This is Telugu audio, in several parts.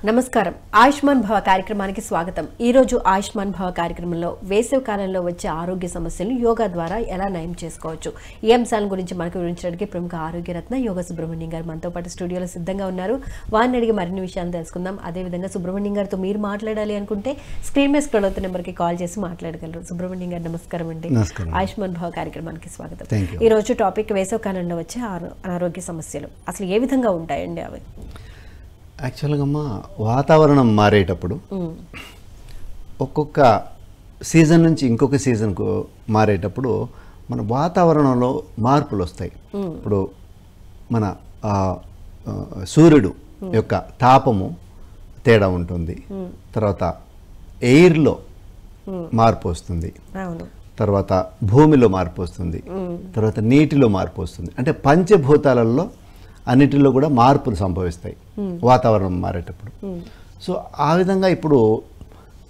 నమస్కారం. ఆయుష్మాన్ భవ కార్యక్రమానికి స్వాగతం. ఈ రోజు ఆయుష్మాన్ భవ కార్యక్రమంలో వేసవి కాలంలో వచ్చే ఆరోగ్య సమస్యలను యోగా ద్వారా ఎలా నయం చేసుకోవచ్చు, ఈ అంశాల గురించి మనకు వివరించడానికి ప్రముఖ ఆరోగ్య రత్న యోగా సుబ్రహ్మణ్యం గారు మనతో పాటు స్టూడియోలో సిద్ధంగా ఉన్నారు. వారిని అడిగి మరిన్ని విషయాలు తెలుసుకుందాం. అదేవిధంగా సుబ్రహ్మణ్యం గారితో మీరు మాట్లాడాలి అనుకుంటే స్క్రీన్ మీద స్క్రోల్ అవుతున్న నెంబర్కి కాల్ చేసి మాట్లాడగలరు. సుబ్రహ్మణ్యం గారు నమస్కారం అండి. ఆయుష్మాన్ భవ కార్యక్రమానికి స్వాగతం. ఈ రోజు టాపిక్ వేసవి కాలంలో వచ్చే అనారోగ్య సమస్యలు. అసలు ఏ విధంగా ఉంటాయండి అవి? యాక్చువల్గా అమ్మ, వాతావరణం మారేటప్పుడు ఒక్కొక్క సీజన్ నుంచి ఇంకొక సీజన్కు మారేటప్పుడు మన వాతావరణంలో మార్పులు వస్తాయి. ఇప్పుడు మన సూర్యుడు యొక్క తాపము తేడా ఉంటుంది, తర్వాత ఎయిర్లో మార్పు వస్తుంది, తర్వాత భూమిలో మార్పు వస్తుంది, తర్వాత నీటిలో మార్పు వస్తుంది. అంటే పంచభూతాలలో అన్నిటిలో కూడా మార్పులు సంభవిస్తాయి వాతావరణం మారేటప్పుడు. సో ఆ విధంగా ఇప్పుడు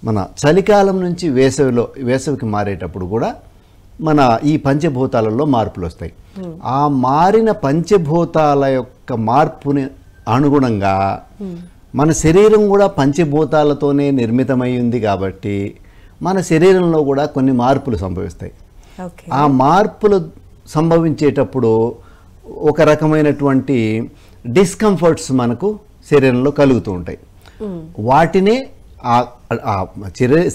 మన చలికాలం నుంచి వేసవికి మారేటప్పుడు కూడా మన ఈ పంచభూతాలలో మార్పులు వస్తాయి. ఆ మారిన పంచభూతాల యొక్క మార్పుని అనుగుణంగా మన శరీరం కూడా పంచభూతాలతోనే నిర్మితమై ఉంది కాబట్టి మన శరీరంలో కూడా కొన్ని మార్పులు సంభవిస్తాయి. ఆ మార్పులు సంభవించేటప్పుడు ఒక రకమైనటువంటి డిస్కంఫర్ట్స్ మనకు శరీరంలో కలుగుతూ ఉంటాయి. వాటినే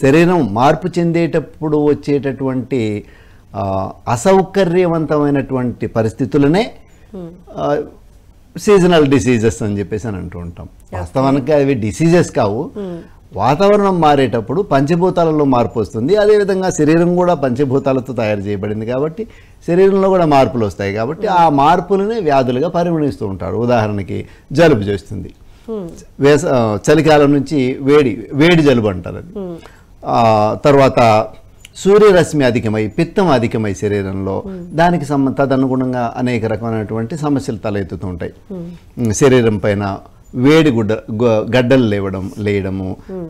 శరీరం మార్పు చెందేటప్పుడు వచ్చేటటువంటి అసౌకర్యవంతమైనటువంటి పరిస్థితులనే సీజనల్ డిసీజెస్ అని చెప్పేసి అని అంటూ ఉంటాం. వాస్తవానికి అవి డిసీజెస్ కావు. వాతావరణం మారేటప్పుడు పంచభూతాలలో మార్పు వస్తుంది. అదేవిధంగా శరీరం కూడా పంచభూతాలతో తయారు చేయబడింది కాబట్టి శరీరంలో కూడా మార్పులు వస్తాయి. కాబట్టి ఆ మార్పులనే వ్యాధులుగా పరిగణిస్తూ ఉంటారు. ఉదాహరణకి జలుబు చేస్తుంది, చలికాలం నుంచి వేడి జలుబు అంటారు అది. తర్వాత సూర్యరశ్మి అధికమై పిత్తం అధికమై శరీరంలో దానికి తదనుగుణంగా అనేక రకమైనటువంటి సమస్యలు తలెత్తుతూ ఉంటాయి. శరీరం పైన వేడి గడ్డలు లేయడము,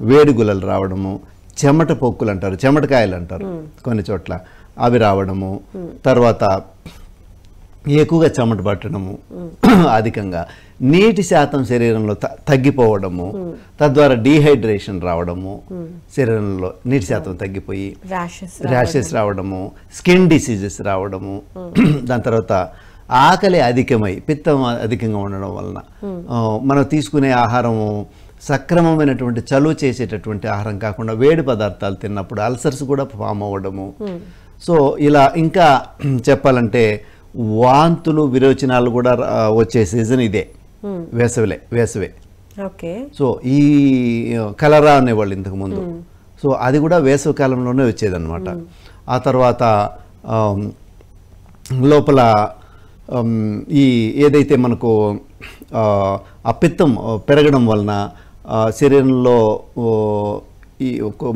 వేడి గుల్లలు రావడము, చెమట పొక్కులు అంటారు, చెమటకాయలు అంటారు కొన్ని చోట్ల, అవి రావడము, తర్వాత ఎక్కువగా చెమట పట్టడము, అధికంగా నీటి శాతం శరీరంలో తగ్గిపోవడము, తద్వారా డీహైడ్రేషన్ రావడము, శరీరంలో నీటి శాతం తగ్గిపోయి ర్యాషెస్ రావడము, స్కిన్ డిసీజెస్ రావడము, దాని తర్వాత ఆకలి అధికమై పిత్తం అధికంగా ఉండడం వలన మనం తీసుకునే ఆహారము సక్రమమైనటువంటి చలువ చేసేటటువంటి ఆహారం కాకుండా వేడి పదార్థాలు తిన్నప్పుడు అల్సర్స్ కూడా ఫామ్ అవ్వడము. సో ఇలా ఇంకా చెప్పాలంటే వాంతులు విరోచనాలు కూడా వచ్చే సీజన్ ఇదే, వేసవే. సో ఈ కలరా అనేవాళ్ళు ఇంతకుముందు, సో అది కూడా వేసవి కాలంలోనే వచ్చేదన్నమాట. ఆ తర్వాత లోపల ఈ ఏదైతే మనకు ఆ పిత్తం పెరగడం వలన శరీరంలో ఈ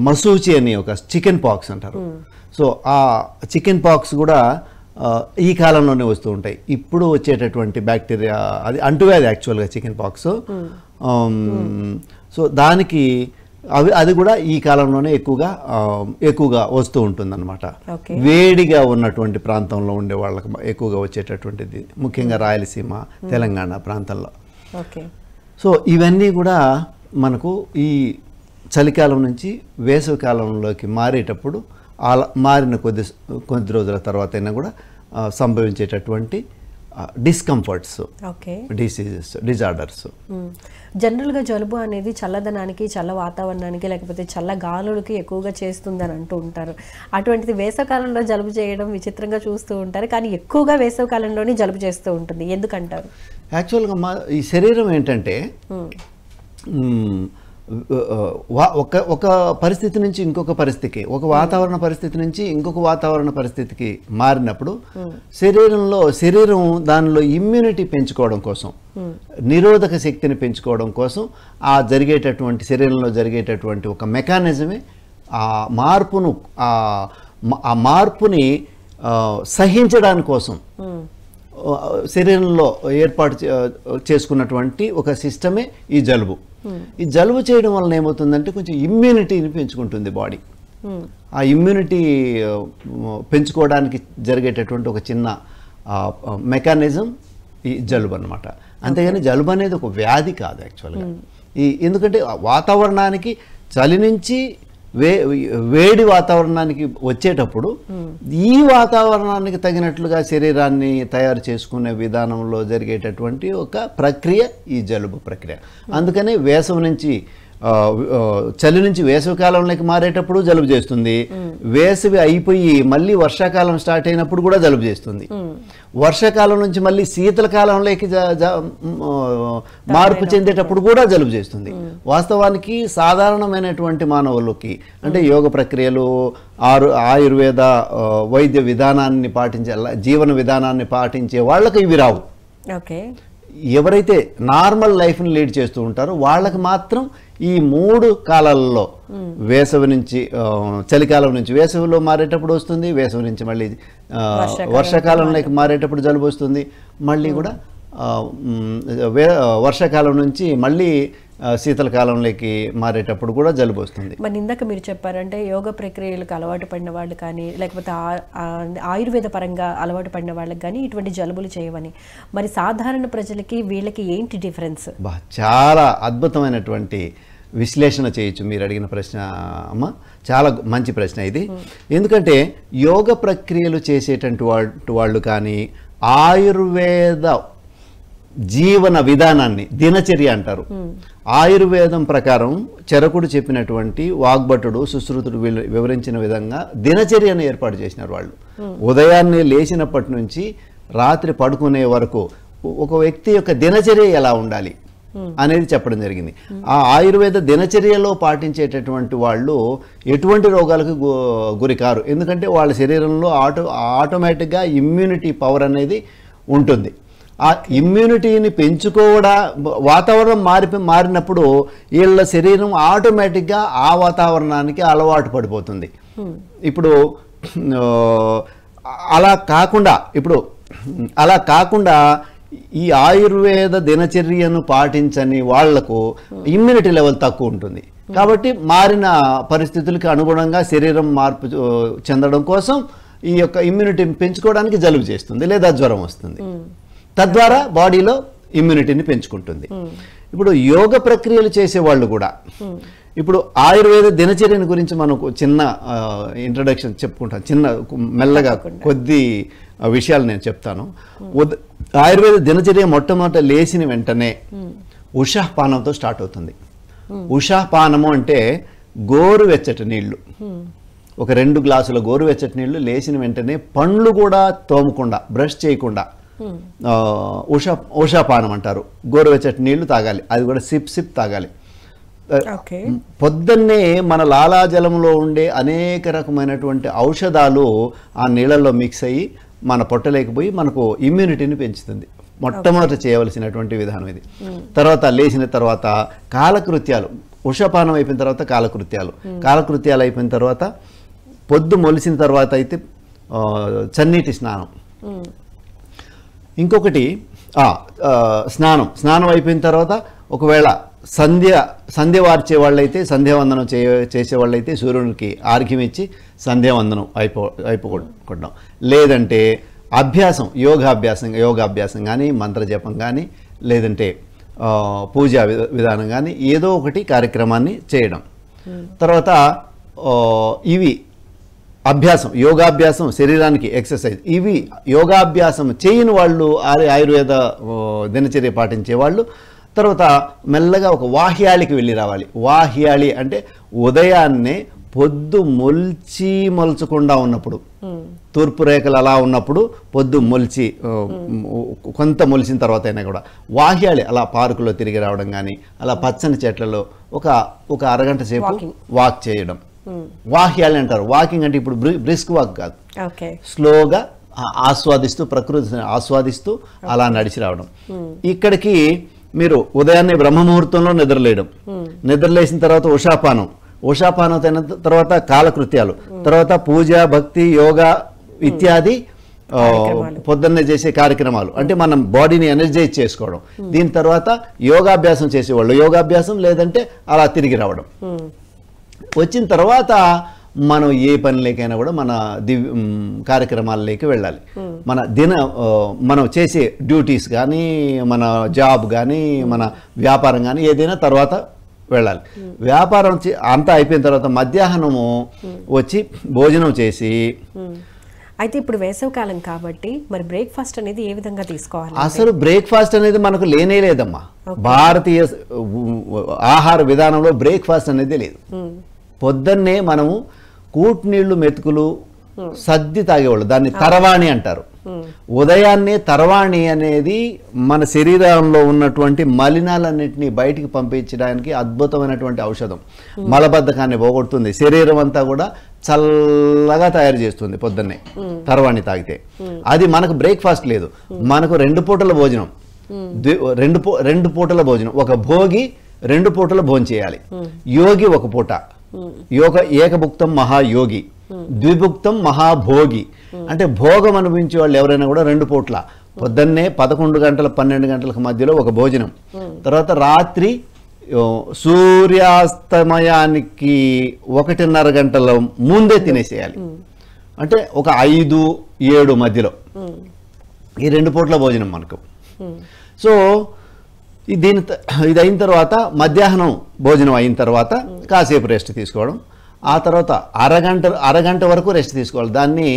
మసూచి అని ఒక చికెన్ పాక్స్ అంటారు. సో ఆ చికెన్ పాక్స్ కూడా ఈ కాలంలోనే వస్తూ ఉంటాయి. ఇప్పుడు వచ్చేటటువంటి బ్యాక్టీరియా అది అంటువ్యాధి యాక్చువల్గా చికెన్ పాక్స్. సో దానికి అది కూడా ఈ కాలంలోనే ఎక్కువగా వస్తూ ఉంటుందన్నమాట. వేడిగా ఉన్నటువంటి ప్రాంతంలో ఉండే వాళ్ళకి ఎక్కువగా వచ్చేటటువంటిది, ముఖ్యంగా రాయలసీమ, తెలంగాణ ప్రాంతంలో. సో ఇవన్నీ కూడా మనకు ఈ చలికాలం నుంచి వేసవి కాలంలోకి మారేటప్పుడు మారిన కొద్ది రోజుల తర్వాత అయినా కూడా సంభవించేటటువంటి డిస్కంఫర్ట్స్, డిసీజెస్, డిజార్డర్స్. జనరల్గా జలుబు అనేది చల్లదనానికి, చల్ల వాతావరణానికి, లేకపోతే చల్ల గాలులకి ఎక్కువగా చేస్తుందని అంటూ ఉంటారు. అటువంటిది వేసవికాలంలో జలుబు చేయడం విచిత్రంగా చూస్తూ ఉంటారు, కానీ ఎక్కువగా వేసవికాలంలోనే జలుబు చేస్తూ ఉంటుంది. ఎందుకంటారు? యాక్చువల్గా ఈ శరీరం ఏంటంటే ఒక పరిస్థితి నుంచి ఇంకొక పరిస్థితికి, ఒక వాతావరణ పరిస్థితి నుంచి ఇంకొక వాతావరణ పరిస్థితికి మారినప్పుడు శరీరం దానిలో ఇమ్యూనిటీ పెంచుకోవడం కోసం, నిరోధక శక్తిని పెంచుకోవడం కోసం శరీరంలో జరిగేటటువంటి ఒక మెకానిజమే ఆ మార్పుని సహించడానికి కోసం శరీరంలో ఏర్పాటు చేసుకున్నటువంటి ఒక సిస్టమే ఈ జలుబు. ఈ జలుబు చేయడం వలన ఏమవుతుందంటే కొంచెం ఇమ్యూనిటీని పెంచుకుంటుంది బాడీ. ఆ ఇమ్యూనిటీ పెంచుకోవడానికి జరిగేటటువంటి ఒక చిన్న మెకానిజం ఈ జలుబు అన్నమాట. అంతేగాని జలుబు అనేది ఒక వ్యాధి కాదు యాక్చువల్గా. ఎందుకంటే వాతావరణానికి చలి నుంచి వేడి వాతావరణానికి వచ్చేటప్పుడు ఈ వాతావరణానికి తగినట్లుగా శరీరాన్ని తయారు చేసుకునే విధానంలో జరిగేటటువంటి ఒక ప్రక్రియ ఈ జలుబు ప్రక్రియ. అందుకనే వేసవి నుంచి చలి నుంచి వేసవి కాలంలోకి మారేటప్పుడు జలుబు చేస్తుంది, వేసవి అయిపోయి మళ్ళీ వర్షాకాలం స్టార్ట్ అయినప్పుడు కూడా జలుబు చేస్తుంది, వర్షాకాలం నుంచి మళ్ళీ శీతలకాలంలోకి మార్పు చెందేటప్పుడు కూడా జలుబు చేస్తుంది. వాస్తవానికి సాధారణమైనటువంటి మానవులకి అంటే యోగ ప్రక్రియలు ఆయుర్వేద వైద్య విధానాన్ని పాటించే జీవన విధానాన్ని పాటించే వాళ్ళకి ఇవి రావు. ఎవరైతే నార్మల్ లైఫ్ని లీడ్ చేస్తూ ఉంటారో వాళ్ళకి మాత్రం ఈ 3 కాలాలలో వేసవి నుంచి చలికాలం నుంచి వేసవిలో మారేటప్పుడు వస్తుంది, వేసవి నుంచి మళ్ళీ వర్షాకాలంలోకి మారేటప్పుడు జలుబు వస్తుంది, మళ్ళీ కూడా వర్షాకాలం నుంచి మళ్ళీ శీతలకాలంలోకి మారేటప్పుడు కూడా జలుబు వస్తుంది. మరి ఇందాక మీరు చెప్పారంటే యోగ ప్రక్రియలకు అలవాటు పడిన వాళ్ళు కానీ లేకపోతే ఆయుర్వేద పరంగా అలవాటు పడిన వాళ్ళకి కానీ ఇటువంటి జలుబులు చేయవని, మరి సాధారణ ప్రజలకి వీళ్ళకి ఏంటి డిఫరెన్స్? చాలా అద్భుతమైనటువంటి విశ్లేషణ చేయొచ్చు మీరు అడిగిన ప్రశ్న అమ్మ, చాలా మంచి ప్రశ్న ఇది. ఎందుకంటే యోగ ప్రక్రియలు చేసేటువంటి వాళ్ళు కానీ ఆయుర్వేద జీవన విధానాన్ని దినచర్య అంటారు. ఆయుర్వేదం ప్రకారం చరకుడు చెప్పినటువంటి వాగ్భటుడు సుశ్రుతుడు వివరించిన విధంగా దినచర్యను ఏర్పాటు చేసినారు వాళ్ళు. ఉదయాన్నే లేచినప్పటి నుంచి రాత్రి పడుకునే వరకు ఒక వ్యక్తి యొక్క దినచర్య ఎలా ఉండాలి అనేది చెప్పడం జరిగింది. ఆ ఆయుర్వేద దినచర్యలో పాటించేటటువంటి వాళ్ళు ఎటువంటి రోగాలకు గురికారు. ఎందుకంటే వాళ్ళ శరీరంలో ఆటోమేటిక్గా ఇమ్యూనిటీ పవర్ అనేది ఉంటుంది. ఆ ఇమ్యూనిటీని వాతావరణం మారినప్పుడు వీళ్ళ శరీరం ఆటోమేటిక్గా ఆ వాతావరణానికి అలవాటు పడిపోతుంది. ఇప్పుడు అలా కాకుండా ఈ ఆయుర్వేద దినచర్యను పాటించని వాళ్లకు ఇమ్యూనిటీ లెవెల్ తక్కువ ఉంటుంది. కాబట్టి మారిన పరిస్థితులకు అనుగుణంగా శరీరం మార్పు చెందడం కోసం ఈ యొక్క ఇమ్యూనిటీని పెంచుకోవడానికి జలుబు చేస్తుంది లేదా జ్వరం వస్తుంది. తద్వారా బాడీలో ఇమ్యూనిటీని పెంచుకుంటుంది. ఇప్పుడు యోగ ప్రక్రియలు చేసేవాళ్ళు కూడా ఇప్పుడు ఆయుర్వేద దినచర్యని గురించి మనకు చిన్న ఇంట్రడక్షన్ చెప్పుకుంటాం. మెల్లగా కొద్ది విషయాలు నేను చెప్తాను. ఆయుర్వేద దినచర్య మొట్టమొదట లేచిన వెంటనే ఉషాపానంతో స్టార్ట్ అవుతుంది. ఉషాపానము అంటే గోరువెచ్చటి నీళ్లు, ఒక 2 గ్లాసుల గోరువెచ్చటి నీళ్లు లేచిన వెంటనే పండ్లు కూడా తోమకుండా బ్రష్ చేయకుండా ఉషాపానం అంటారు. గోరువెచ్చటి నీళ్లు తాగాలి, అది కూడా సిప్ తాగాలి. పొద్దున్నే మన లాలాజలంలో ఉండే అనేక రకమైనటువంటి ఔషధాలు ఆ నీళ్ళల్లో మిక్స్ అయ్యి మన పొట్టలేకపోయి మనకు ఇమ్యూనిటీని పెంచుతుంది. మొట్టమొదట చేయవలసినటువంటి విధానం ఇది. తర్వాత లేచిన తర్వాత కాలకృత్యాలు, ఉషాపానం అయిపోయిన తర్వాత కాలకృత్యాలు అయిపోయిన తర్వాత పొద్దు మొలిసిన తర్వాత అయితే చన్నీటి స్నానం. ఇంకొకటి స్నానం అయిపోయిన తర్వాత ఒకవేళ సంధ్య వార్చే వాళ్ళైతే సంధ్యావందనం చేసేవాళ్ళైతే సూర్యునికి ఆర్ఘ్యం ఇచ్చి సంధ్యావందనం అయిపోకుంటాం. లేదంటే యోగాభ్యాసం కానీ మంత్రజపం కానీ లేదంటే పూజా విధానం కానీ ఏదో ఒకటి కార్యక్రమాన్ని చేయడం. తర్వాత ఇవి యోగాభ్యాసం శరీరానికి ఎక్సర్సైజ్. ఇవి యోగాభ్యాసం చేయని వాళ్ళు ఆయుర్వేద దినచర్య పాటించే వాళ్ళు తర్వాత మెల్లగా ఒక వాహ్యాళికి వెళ్ళి రావాలి. వాహ్యాళి అంటే ఉదయాన్నే పొద్దు మొల్చకుండా ఉన్నప్పుడు, తూర్పు రేఖలు అలా ఉన్నప్పుడు పొద్దు కొంత మొలిచిన తర్వాత అయినా కూడా వాహ్యాళి అలా పార్కులో తిరిగి రావడం కానీ అలా పచ్చని చెట్లలో ఒక అరగంట సేపు వాక్ చేయడం వాహ్యాళి అంటారు. వాకింగ్ అంటే ఇప్పుడు బ్రిస్క్ వాక్ కాదు, స్లోగా ప్రకృతిని ఆస్వాదిస్తూ అలా నడిచి రావడం. ఇక్కడికి మీరు ఉదయాన్నే బ్రహ్మముహూర్తంలో నిద్రలేసిన తర్వాత ఉషాపానం అయిన తర్వాత కాలకృత్యాలు, తర్వాత పూజ భక్తి యోగా ఇత్యాది పొద్దున్నే చేసే కార్యక్రమాలు అంటే మనం బాడీని ఎనర్జైజ్ చేసుకోవడం. దీని తర్వాత యోగాభ్యాసం చేసేవాళ్ళు యోగాభ్యాసం, లేదంటే అలా తిరిగి రావడం. వచ్చిన తర్వాత మనం ఏ పనిలోకైనా కూడా మన కార్యక్రమాలలోకి వెళ్ళాలి. మనం చేసే డ్యూటీస్ కానీ మన జాబ్ కానీ మన వ్యాపారం కానీ ఏదైనా తర్వాత వెళ్ళాలి. వ్యాపారం అంతా అయిపోయిన తర్వాత మధ్యాహ్నము వచ్చి భోజనం చేసి. అయితే ఇప్పుడు వేసవికాలం కాబట్టి మరి బ్రేక్ఫాస్ట్ అనేది ఏ విధంగా తీసుకోవాలి? అసలు బ్రేక్ఫాస్ట్ అనేది మనకు లేనే లేదమ్మా. భారతీయ ఆహార విధానంలో బ్రేక్ఫాస్ట్ అనేది లేదు. పొద్దున్నే మనము కూట్నీళ్లు మెతుకులు సద్ది తాగేవాళ్ళు, దాన్ని తరవాణి అంటారు. ఉదయాన్నే తరవాణి అనేది మన శరీరంలో ఉన్నటువంటి మలినాలన్నింటినీ బయటికి పంపించడానికి అద్భుతమైనటువంటి ఔషధం. మలబద్ధకాన్ని పోగొడుతుంది, శరీరం అంతా కూడా చల్లగా తయారు చేస్తుంది పొద్దున్నే తరవాణి తాగితే. అది మనకు బ్రేక్ఫాస్ట్ లేదు. మనకు 2 పూటల భోజనం, 2 పూటల భోజనం. ఒక భోగి 2 పూటల భోజనం చేయాలి. యోగి 1 పూట, ఏకభుక్తం మహాయోగి, ద్విభుక్తం మహాభోగి. అంటే భోగం అనుభవించే వాళ్ళు ఎవరైనా కూడా 2 పూట్ల, పొద్దున్నే 11 గంటల 12 గంటలకు మధ్యలో ఒక భోజనం, తర్వాత రాత్రి సూర్యాస్తమయానికి 1:30 గంటల ముందే తినేసేయాలి. అంటే ఒక 5-7 మధ్యలో ఈ 2 పూట్ల భోజనం మనకు. సో ఇది అయిన తర్వాత మధ్యాహ్నం భోజనం అయిన తర్వాత కాసేపు రెస్ట్ తీసుకోవడం. ఆ తర్వాత అరగంట వరకు రెస్ట్ తీసుకోవాలి. దాన్ని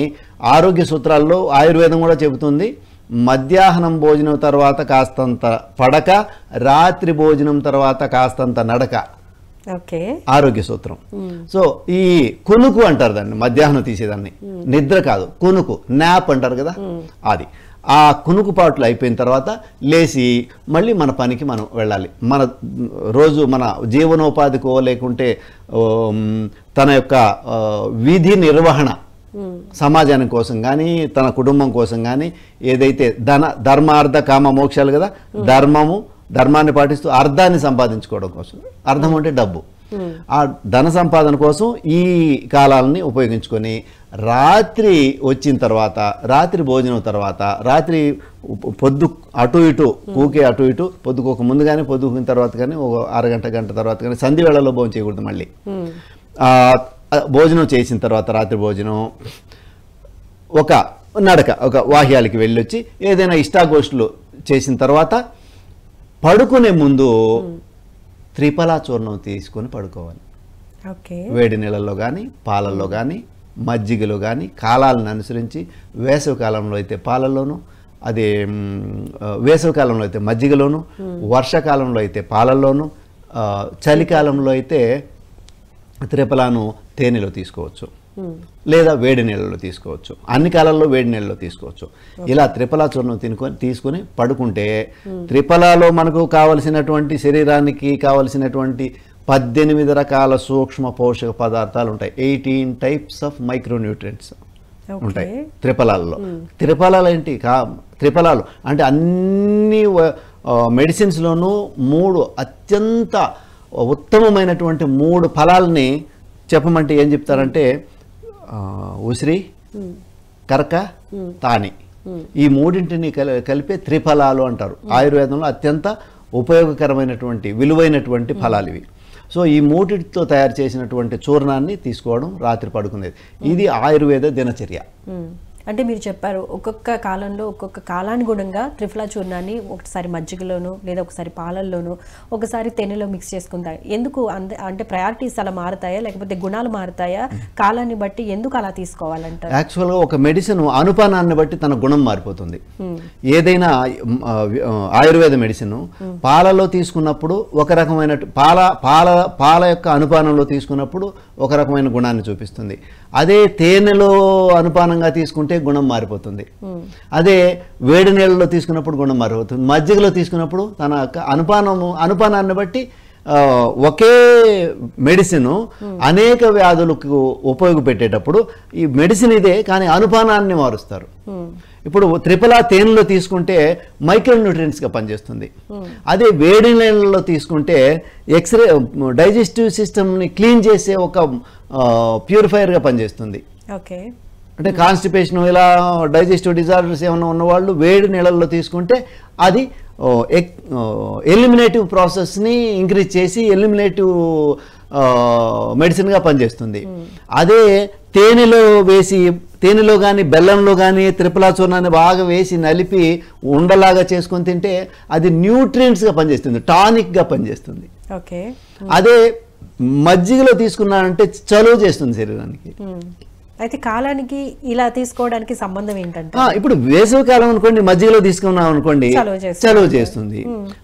ఆరోగ్య సూత్రాల్లో ఆయుర్వేదం కూడా చెబుతుంది. మధ్యాహ్నం భోజనం తర్వాత కాస్తంత పడక, రాత్రి భోజనం తర్వాత కాస్తంత నడక. ఆరోగ్య సూత్రం. సో ఈ కునుకు అంటారు దాన్ని, మధ్యాహ్నం తీసేదాన్ని. నిద్ర కాదు, కునుకు, నాప్ అంటారు కదా, అది. ఆ కునుకుపాట్లు అయిపోయిన తర్వాత లేచి మళ్ళీ మన పనికి మనం వెళ్ళాలి. మన రోజు మన జీవనోపాధికో లేకుంటే తన యొక్క విధి నిర్వహణ, సమాజాని కోసం కానీ తన కుటుంబం కోసం కానీ ఏదైతే ధర్మార్థ కామ మోక్షాలు కదా, ధర్మాన్ని పాటిస్తూ అర్థాన్ని సంపాదించుకోవడం కోసం. అర్థం అంటే డబ్బు. ఆ ధన సంపాదన కోసం ఈ కాలాలని ఉపయోగించుకొని రాత్రి వచ్చిన తర్వాత, రాత్రి భోజనం తర్వాత, రాత్రి పొద్దు అటు ఇటు కూకే అటు ఇటు, పొద్దుకోక ముందు కానీ పొద్దుకున్న తర్వాత కానీ ఒక అరగంట గంట తర్వాత కానీ సంధి వేళలో భోజనం చేయకూడదు. మళ్ళీ భోజనం చేసిన తర్వాత రాత్రి భోజనం ఒక నడక, ఒక వాహ్యాలకి వెళ్ళొచ్చి ఏదైనా ఇష్టాగోష్ఠులు చేసిన తర్వాత పడుకునే ముందు త్రిఫలా చూర్ణం తీసుకొని పడుకోవాలి. వేడి నీళ్ళల్లో కానీ పాలల్లో కానీ మజ్జిగలో కానీ కాలాలను అనుసరించి, వేసవి కాలంలో అయితే పాలల్లోనూ, అదే వేసవికాలంలో అయితే మజ్జిగలోను, వర్షాకాలంలో అయితే పాలల్లోను, చలికాలంలో అయితే త్రిఫలాను తేనెలో తీసుకోవచ్చు, లేదా వేడి నీళ్ళలో తీసుకోవచ్చు. అన్ని కాలాల్లో వేడి నీళ్ళలో తీసుకోవచ్చు. ఇలా త్రిఫలా చూర్ణం తీసుకొని పడుకుంటే త్రిఫలాలో మనకు కావలసినటువంటి, శరీరానికి కావలసినటువంటి 18 రకాల సూక్ష్మ పోషక పదార్థాలు ఉంటాయి. 18 టైప్స్ ఆఫ్ మైక్రోన్యూట్రియంట్స్ ఉంటాయి త్రిఫలాల్లో. త్రిఫలాలు ఏంటి? త్రిఫలాలు అంటే అన్ని మెడిసిన్స్లోనూ 3 అత్యంత ఉత్తమమైనటువంటి 3 ఫలాలని చెప్పమంటే ఏం చెప్తారంటే ఉసిరి, కరక, తాని. ఈ 3ంటిని కలిపే త్రిఫలాలు అంటారు. ఆయుర్వేదంలో అత్యంత ఉపయోగకరమైనటువంటి విలువైనటువంటి ఫలాలు ఇవి. సో ఈ 3టితో తయారు చేసినటువంటి చూర్ణాన్ని తీసుకోవడం రాత్రి పడుకునేది. ఇది ఆయుర్వేద దినచర్య. అంటే మీరు చెప్పారు ఒక్కొక్క కాలంలో ఒక్కొక్క కాలానుగుణంగా త్రిఫలా చూర్ణాన్ని ఒకసారి మజ్జిగలోను, లేదా ఒకసారి పాలల్లోను, ఒకసారి తేనెలో మిక్స్ చేసుకుంటారు. ఎందుకు అంటే ప్రయారిటీస్ అలా మారుతాయా, లేకపోతే గుణాలు మారుతాయా కాలాన్ని బట్టి? ఎందుకు అలా తీసుకోవాలంటారు? యాక్చువల్గా ఒక మెడిసిన్ అనుపానాన్ని బట్టి తన గుణం మారిపోతుంది. ఏదైనా ఆయుర్వేద మెడిసిన్ పాలలో తీసుకున్నప్పుడు ఒక రకమైన పాల యొక్క అనుపానంలో తీసుకున్నప్పుడు ఒక రకమైన గుణాన్ని చూపిస్తుంది. అదే తేనెలో అనుపానంగా తీసుకుంటే గుణం మారిపోతుంది. అదే వేడి నీళ్ళలో తీసుకున్నప్పుడు గుణం మారిపోతుంది. మజ్జిగలో తీసుకున్నప్పుడు తన యొక్క అనుపానాన్ని బట్టి ఒకే మెడిసిన్ అనేక వ్యాధులకు ఉపయోగపెట్టేటప్పుడు ఈ మెడిసిన్ ఇదే, కానీ అనుపానాన్ని మారుస్తారు. ఇప్పుడు త్రిఫలా తేనెలో తీసుకుంటే మైక్రోన్యూట్రియంట్స్గా పనిచేస్తుంది. అదే వేడి నీళ్ళలో తీసుకుంటే డైజెస్టివ్ సిస్టమ్ని క్లీన్ చేసే ఒక ప్యూరిఫైయర్గా పనిచేస్తుంది. అంటే కాన్స్టిపేషన్, ఇలా డైజెస్టివ్ డిజార్డర్స్ ఏమైనా ఉన్నవాళ్ళు వేడి నీళ్ళల్లో తీసుకుంటే అది ఎలిమినేటివ్ ప్రాసెస్ని ఇంక్రీజ్ చేసి ఎలిమినేటివ్ మెడిసిన్గా పనిచేస్తుంది. అదే తేనెలో వేసి తేనెలో కానీ బెల్లంలో కానీ త్రిఫలా చూర్ణాన్ని బాగా వేసి నలిపి ఉండలాగా చేసుకొని తింటే అది న్యూట్రియంట్స్గా పనిచేస్తుంది, టానిక్గా పనిచేస్తుంది. ఓకే. అదే మజ్జిగలో తీసుకున్నానంటే చలువ చేస్తుంది శరీరానికి. అయితే కాలానికి ఇలా తీసుకోవడానికి సంబంధం ఏంటంటే, ఇప్పుడు వేసవి కాలం అనుకోండి మజ్జిగలో తీసుకున్నాం అనుకోండి చలువ చేస్తుంది.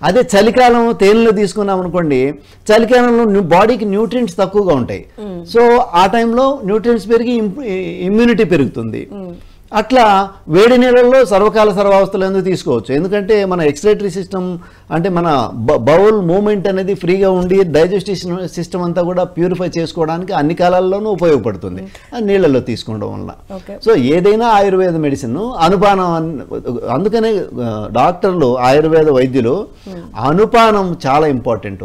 అదే చలికాలం తేనెలో తీసుకున్నాం అనుకోండి చలికాలంలో బాడీకి న్యూట్రియంట్స్ తక్కువగా ఉంటాయి. సో ఆ టైంలో న్యూట్రియంట్స్ పెరిగి ఇమ్యూనిటీ పెరుగుతుంది. అట్లా వేడి నీళ్ళల్లో సర్వకాల సర్వావస్థలు ఎందుకు తీసుకోవచ్చు, ఎందుకంటే మన ఎక్స్క్రిటరీ సిస్టమ్ అంటే మన బౌల్ మూమెంట్ అనేది ఫ్రీగా ఉండి డైజెస్టివ్ సిస్టమ్ అంతా కూడా ప్యూరిఫై చేసుకోవడానికి అన్ని కాలాల్లోనూ ఉపయోగపడుతుంది నీళ్ళల్లో తీసుకోవడం వల్ల. సో ఏదైనా ఆయుర్వేద మెడిసిన్ అనుపానం, అందుకనే డాక్టర్లు ఆయుర్వేద వైద్యులు అనుపానం చాలా ఇంపార్టెంట్.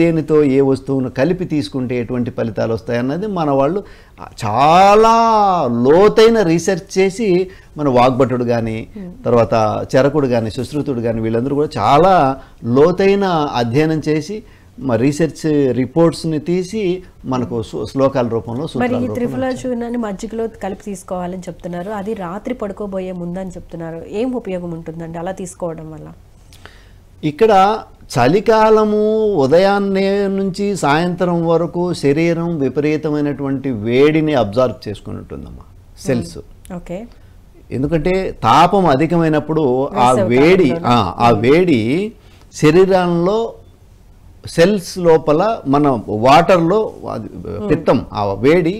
దేనితో ఏ వస్తువును కలిపి తీసుకుంటే ఎటువంటి ఫలితాలు వస్తాయన్నది మన వాళ్ళు చాలా లోతైన రీసెర్చ్ చేసి మన వాగ్భటుడు కానీ తర్వాత చరకుడు కానీ సుశ్రుతుడు కానీ వీళ్ళందరూ కూడా చాలా లోతైన అధ్యయనం చేసి రీసెర్చ్ రిపోర్ట్స్ని తీసి మనకు శ్లోకాల రూపంలో. మరి ఈ త్రిఫలా చూర్ణాన్ని మజ్జిగలో కలిపి తీసుకోవాలని చెప్తున్నారు, అది రాత్రి పడుకోబోయే ముందని చెప్తున్నారు. ఏం ఉపయోగం ఉంటుందండి అలా తీసుకోవడం వల్ల? ఇక్కడ చలికాలము ఉదయాన్నే నుంచి సాయంత్రం వరకు శరీరం విపరీతమైనటువంటి వేడిని అబ్జర్వ్ చేసుకుని ఉంటుందమ్మా సెల్స్. ఓకే. ఎందుకంటే తాపం అధికమైనప్పుడు ఆ వేడి శరీరంలో సెల్స్ లోపల మన వాటర్లో పిత్తం ఆ వేడి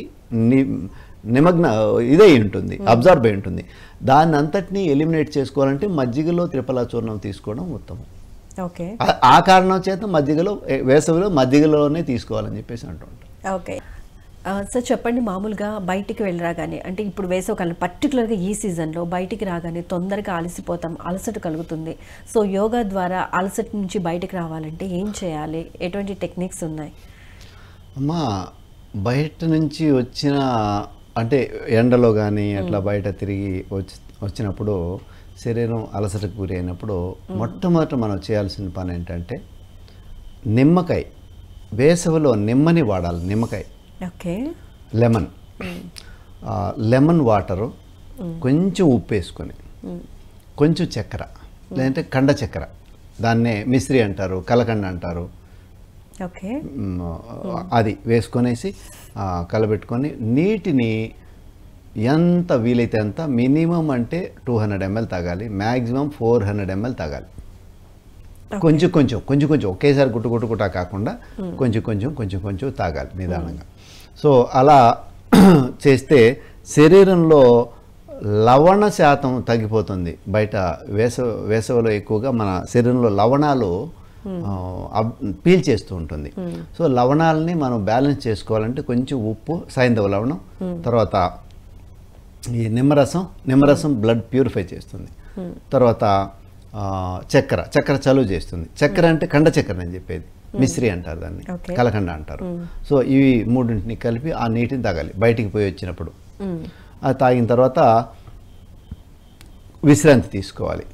ఇదై ఉంటుంది, అబ్జర్వ్ అయి ఉంటుంది. దాన్ని అంతటినీ ఎలిమినేట్ చేసుకోవాలంటే మజ్జిగలో త్రిఫలా చూర్ణం తీసుకోవడం ఉత్తమం. ఓకే. ఆ కారణం చేత మజ్జిగలో వేసవిలో మజ్జిగలోనే తీసుకోవాలని చెప్పేసి అంటుంటాం. ఓకే సార్, చెప్పండి, మామూలుగా బయటికి వెళ్ళి రాగానే, అంటే ఇప్పుడు వేసవికాలం పర్టికులర్గా ఈ సీజన్లో బయటికి రాగానే తొందరగా అలసిపోతాం, అలసట కలుగుతుంది. సో యోగా ద్వారా అలసట నుంచి బయటికి రావాలంటే ఏం చేయాలి, ఎటువంటి టెక్నిక్స్ ఉన్నాయి? అమ్మా బయట నుంచి వచ్చిన అంటే ఎండలో కానీ అట్లా బయట తిరిగి వచ్చినప్పుడు శరీరం అలసటకు గురి అయినప్పుడు మొట్టమొదట మనం చేయాల్సిన పని ఏంటంటే నిమ్మకాయ, వేసవిలో నిమ్మని వాడాలి. నిమ్మకాయ, ఓకే, లెమన్ వాటరు, కొంచెం ఉప్పు వేసుకొని, కొంచెం చక్కెర లేదంటే కండ చక్కెర, దాన్నే మిశ్రీ అంటారు, కలకండ అంటారు, ఓకే, అది వేసుకొనేసి కలబెట్టుకొని నీటిని ఎంత వీలైతే అంత, మినిమం అంటే 200 ml తాగాలి, మ్యాక్సిమం 400 ml తాగాలి. కొంచెం కొంచెం ఒకేసారి గుట్టుగుట్టుకుటా కాకుండా కొంచెం తాగాలి నిదానంగా. సో అలా చేస్తే శరీరంలో లవణ శాతం తగ్గిపోతుంది. బయట వేసవిలో ఎక్కువగా మన శరీరంలో లవణాలు పీల్చేస్తూ ఉంటుంది. సో లవణాలని మనం బ్యాలెన్స్ చేసుకోవాలంటే కొంచెం ఉప్పు, సైంధవ లవణం, తర్వాత ఈ నిమ్మరసం బ్లడ్ ప్యూరిఫై చేస్తుంది. తర్వాత చక్కెర చలువ చేస్తుంది. చక్కెర అంటే కండ చక్కెర అని చెప్పేది, మిశ్రీ అంటారు దాన్ని, కలకండ అంటారు. సో ఇవి మూడింటిని కలిపి ఆ నీటిని తాగాలి బయటికి పోయి వచ్చినప్పుడు. అది తాగిన తర్వాత విశ్రాంతి తీసుకోవాలి.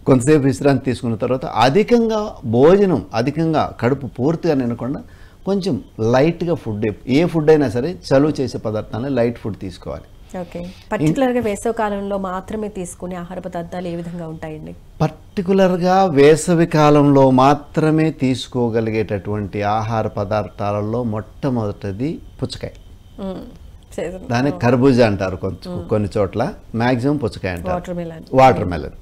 కొంతసేపు విశ్రాంతి తీసుకున్న తర్వాత అధికంగా కడుపు పూర్తిగా నిండకుండా కొంచెం లైట్గా ఫుడ్, ఏ ఫుడ్ అయినా సరే చలువ చేసే పదార్థాన్ని లైట్ ఫుడ్ తీసుకోవాలి. ఓకే. పర్టికులర్గా వేసవి కాలంలో మాత్రమే తీసుకునే ఆహార పదార్థాలు ఏ విధంగా ఉంటాయండి? పర్టికులర్గా వేసవి కాలంలో మాత్రమే తీసుకోగలిగేటటువంటి ఆహార పదార్థాలలో మొట్టమొదటిది పుచ్చకాయ. దాన్ని కర్బూజా అంటారు కొన్ని చోట్ల, మ్యాక్సిమం పుచ్చకాయ అంటారు, వాటర్ మెలన్.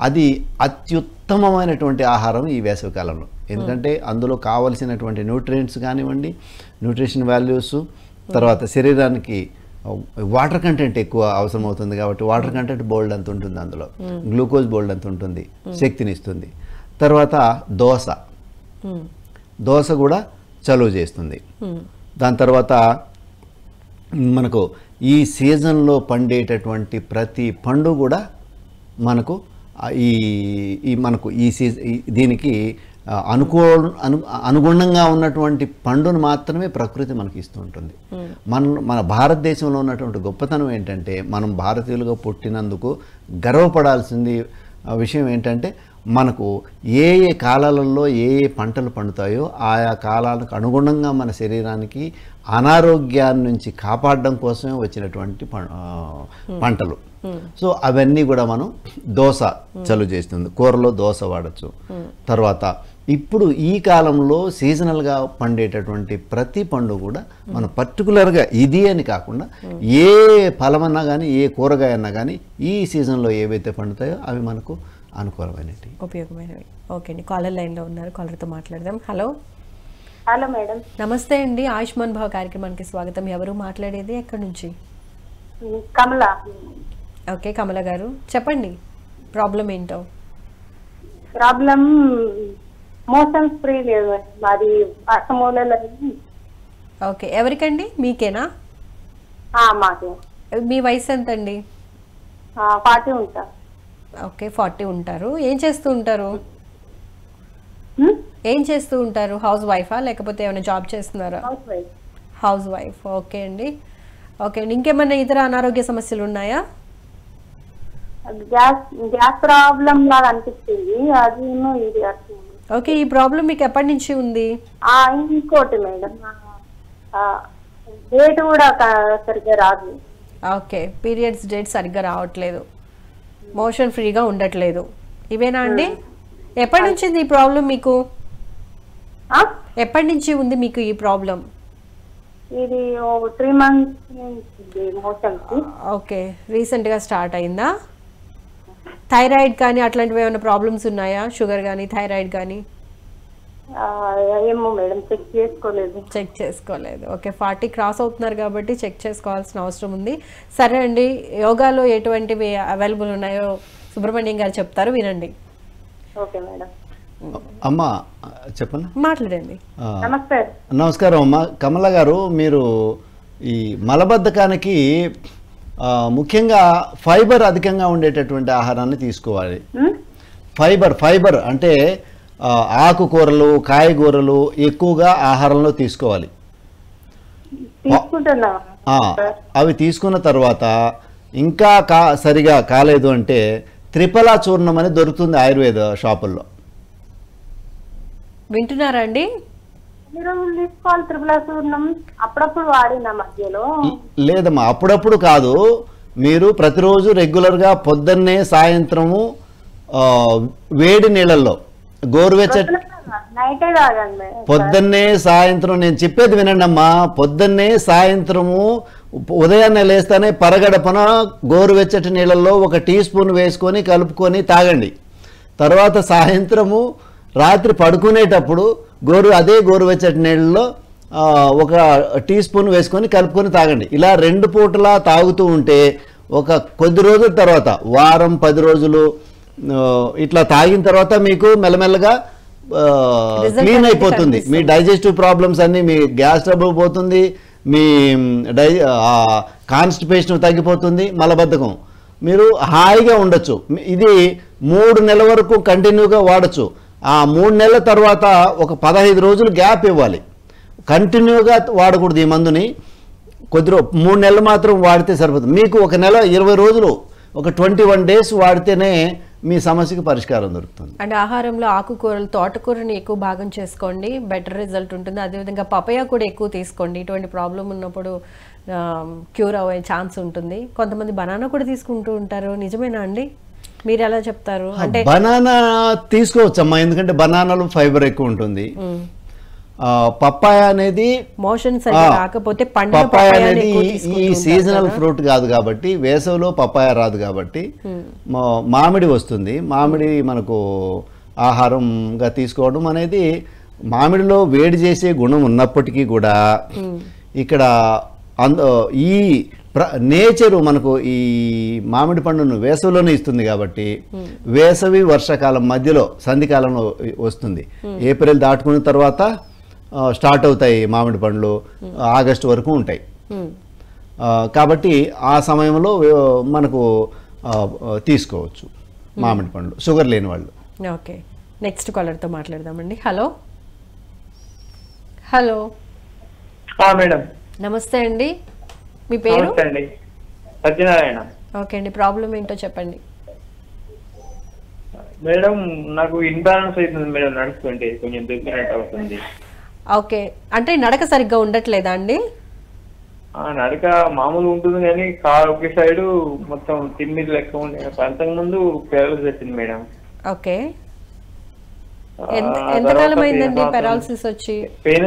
అది అత్యుత్తమమైనటువంటి ఆహారం ఈ వేసవి కాలంలో. ఎందుకంటే అందులో కావలసినటువంటి న్యూట్రియంట్స్ కానివ్వండి, న్యూట్రిషన్ వాల్యూస్, తర్వాత శరీరానికి వాటర్ కంటెంట్ ఎక్కువ అవసరం అవుతుంది కాబట్టి వాటర్ కంటెంట్ బోల్డ్ అంత ఉంటుంది, అందులో గ్లూకోజ్ బోల్డ్ అంత ఉంటుంది, శక్తిని ఇస్తుంది. తర్వాత దోస కూడా చలువ చేస్తుంది. దాని తర్వాత మనకు ఈ సీజన్లో పండేటటువంటి ప్రతి పండు కూడా మనకు దీనికి అనుగుణంగా ఉన్నటువంటి పండును మాత్రమే ప్రకృతి మనకి ఇస్తూ ఉంటుంది. మన భారతదేశంలో ఉన్నటువంటి గొప్పతనం ఏంటంటే, మనం భారతీయులుగా పుట్టినందుకు గర్వపడాల్సింది విషయం ఏంటంటే మనకు ఏ ఏ కాలాలలో ఏ ఏ పంటలు పండుతాయో ఆయా కాలాలకు అనుగుణంగా మన శరీరానికి అనారోగ్యాన్ని నుంచి కాపాడడం కోసమే వచ్చినటువంటి పంటలు. సో అవన్నీ కూడా మనం దోస చలువ చేస్తుంది, కూరలో దోస వాడచ్చు. తర్వాత ఇప్పుడు ఈ కాలంలో సీజనల్గా పండేటటువంటి ప్రతి పండు కూడా మనం పర్టికులర్గా ఇది అని కాకుండా ఏ ఫలమన్నా కానీ ఏ కూరగాయ అన్నా కానీ ఈ సీజన్లో ఏవైతే పండుతాయో అవి మనకు అనుకూలమైనవి, ఉపయోగమైనవి. ఓకే అండి, కాలర్ లైన్లో ఉన్నారు, కాలర్తో మాట్లాడదాం. Hello hello madam. నమస్తే అండి, ఆయుష్మాన్ భవ కార్యక్రమానికి స్వాగతం. ఎవరు మాట్లాడేది, ఎక్కడి నుంచి? కమల. ఓకే కమల గారు, చెప్పండి ప్రాబ్లం ఏంటో. ప్రాబ్లం మోషన్స్ ఫ్రీ లేదు, మాది అసమూలలో. ఓకే, ఎవరికండి? మీకేనా? మాకే. మీ వయసు ఎంత అండి? 40 ఉంటా. ఓకే, 40 ఉంటారు. ఏం చేస్తూ ఉంటారు? ఏం చేస్తూ ఉంటారు? హౌస్ వైఫా లేకపోతే ఏమైనా జాబ్ చేస్తున్నారా? House wife. House wife. Okay అండి. ఓకే అండి, ఇంకేమైనా ఇతర అనారోగ్య సమస్యలు ఉన్నాయా? గ్యాస్ ప్రాబ్లం లాగా అనిపిస్తుంది, అది ఇది. ఓకే, ఈ ప్రాబ్లం మీకు ఎప్పటి నుంచి ఉంది? ఇంకోటి మేడం, డేట్ కూడా సరిగ్గా రాదు. ఓకే, పీరియడ్స్ డేట్ సరిగ్గా రావట్లేదు, మోషన్ ఫ్రీగా ఉండట్లేదు, ఇవేనా అండి? ఎప్పటి నుంచి ఉంది ఈ ప్రాబ్లం మీకు? ఎప్పటి నుంచి ఉంది మీకు ఈ ప్రాబ్లం? ఇది 3 months నుంచి మోషన్. ఓకే, రీసెంట్గా స్టార్ట్ అయిందా? థైరాయిడ్ కానీ అట్లాంటివి ఏమైనా ప్రాబ్లమ్స్ ఉన్నాయా? షుగర్ కానీ థైరాయిడ్ కానీ? ఏమో మేడం, చెక్ చేసుకోలేదు. చెక్ చేసుకోలేదు. ఓకే, 40 క్రాస్ అవుతున్నారు కాబట్టి చెక్ చేసుకోవాల్సిన అవసరం ఉంది. సరే అండి, యోగాలో ఎటువంటివి అవైలబుల్ ఉన్నాయో సుబ్రహ్మణ్యం గారు చెప్తారు, వినండి. Okay madam. అమ్మ చెప్పండి, మాట్లాడండి. నమస్తే. నమస్కారం అమ్మ. కమల గారు, మీరు ఈ మలబద్ధకానికి ముఖ్యంగా ఫైబర్ అధికంగా ఉండేటటువంటి ఆహారాన్ని తీసుకోవాలి. ఫైబర్ అంటే ఆకుకూరలు, కాయగూరలు ఎక్కువగా ఆహారంలో తీసుకోవాలి. అవి తీసుకున్న తర్వాత ఇంకా సరిగా కాలేదు అంటే త్రిఫలా చూర్ణం అని దొరుకుతుంది ఆయుర్వేద షాపుల్లో. వింటున్నారా అండి? తీసుకోవాలి త్రిఫలా చూర్ణం. అప్పుడప్పుడు వాడిన మధ్యలో. లేదమ్మా, అప్పుడప్పుడు కాదు, మీరు ప్రతిరోజు రెగ్యులర్గా పొద్దున్నే సాయంత్రము వేడి నీళ్ళల్లో గోరువెచ్చటి పొద్దున్నే సాయంత్రం, నేను చెప్పేది వినండి అమ్మా, పొద్దున్నే సాయంత్రము ఉదయాన్నే లేస్తానే పరగడపన గోరువెచ్చటి నీళ్ళల్లో 1 టీ స్పూన్ వేసుకొని కలుపుకొని తాగండి. తర్వాత సాయంత్రము రాత్రి పడుకునేటప్పుడు అదే గోరువెచ్చటి నీళ్ళలో 1 టీ స్పూన్ వేసుకొని కలుపుకొని తాగండి. ఇలా 2 పూటలా తాగుతూ ఉంటే కొద్ది రోజుల తర్వాత, వారం 10 రోజులు ఇట్లా తాగిన తర్వాత మీకు మెల్లమెల్లగా క్లీన్ అయిపోతుంది. మీ డైజెస్టివ్ ప్రాబ్లమ్స్ అన్నీ, మీ గ్యాస్ ట్రబుల్ పోతుంది, మీ కాన్స్టిపేషన్ తగ్గిపోతుంది, మలబద్ధకం, మీరు హాయిగా ఉండొచ్చు. ఇది 3 నెలల వరకు కంటిన్యూగా వాడచ్చు. ఆ 3 నెలల తర్వాత 15 రోజులు గ్యాప్ ఇవ్వాలి. కంటిన్యూగా వాడకూడదు ఈ మందుని. 3 నెలలు మాత్రం వాడితే సరిపోతుంది. మీకు 1 నెల 20 రోజులు, 21 days వాడితేనే మీ సమస్యకి పరిష్కారం దొరుకుతుంది. అంటే ఆహారంలో ఆకుకూరలు, తోటకూరని ఎక్కువ భాగం చేసుకోండి, బెటర్ రిజల్ట్ ఉంటుంది. అదేవిధంగా పపయ కూడా ఎక్కువ తీసుకోండి. ఇటువంటి ప్రాబ్లం ఉన్నప్పుడు క్యూర్ అయ్యే ఛాన్స్ ఉంటుంది. కొంతమంది బనానా కూడా తీసుకుంటూ ఉంటారు, నిజమేనా అండి? మీరు ఎలా చెప్తారు? అంటే బనానా తీసుకోవచ్చమ్మా, ఎందుకంటే బనానాలో ఫైబర్ ఎక్కువ ఉంటుంది. పప్పాయ అనేది పప్పాయ అనేది ఈ సీజనల్ ఫ్రూట్ కాదు కాబట్టి, వేసవిలో పప్పాయ రాదు కాబట్టి మామిడి వస్తుంది. మామిడి మనకు ఆహారంగా తీసుకోవడం అనేది, మామిడిలో వేడి చేసే గుణం ఉన్నప్పటికీ కూడా ఇక్కడ ఈ నేచరు మనకు ఈ మామిడి పండును వేసవిలోనే ఇస్తుంది కాబట్టి, వేసవి వర్షాకాలం మధ్యలో సంధికాలంలో వస్తుంది. ఏప్రిల్ దాటుకున్న తర్వాత స్టార్ట్ అవుతాయి మామిడి పండ్లు, ఆగస్టు వరకు ఉంటాయి. కాబట్టి ఆ సమయంలో మనకు తీసుకోవచ్చు మామిడి పండ్లు, షుగర్ లేని వాళ్ళు. ఓకే, నెక్స్ట్ కాలర్తో మాట్లాడదామండి. హలో హలో మేడం, నమస్తే అండి, మీ పేరు? సత్యనారాయణ. ఓకే అండి, ప్రాబ్లం ఏంటో చెప్పండి. మేడం నాకు ఇన్బ్యాలెన్స్ అవుతుంది మేడం, నడుస్తుంటే కొంచెం దొరికినట్టు అవుతుంది. ఓకే, అంటే నడక సరిగ్గా ఉండట్లేదా అండి? నడక మామూలు ఉంటుంది కానీ కారు ఒకే సైడ్ మొత్తం తిమ్మిది లెక్క ఉంది. అంతకు ముందు పెరాలసిస్ వచ్చింది మేడం. ఓకే, ఎంతకాలం అయిందండి పెరాలసిస్ వచ్చి? పెయిన్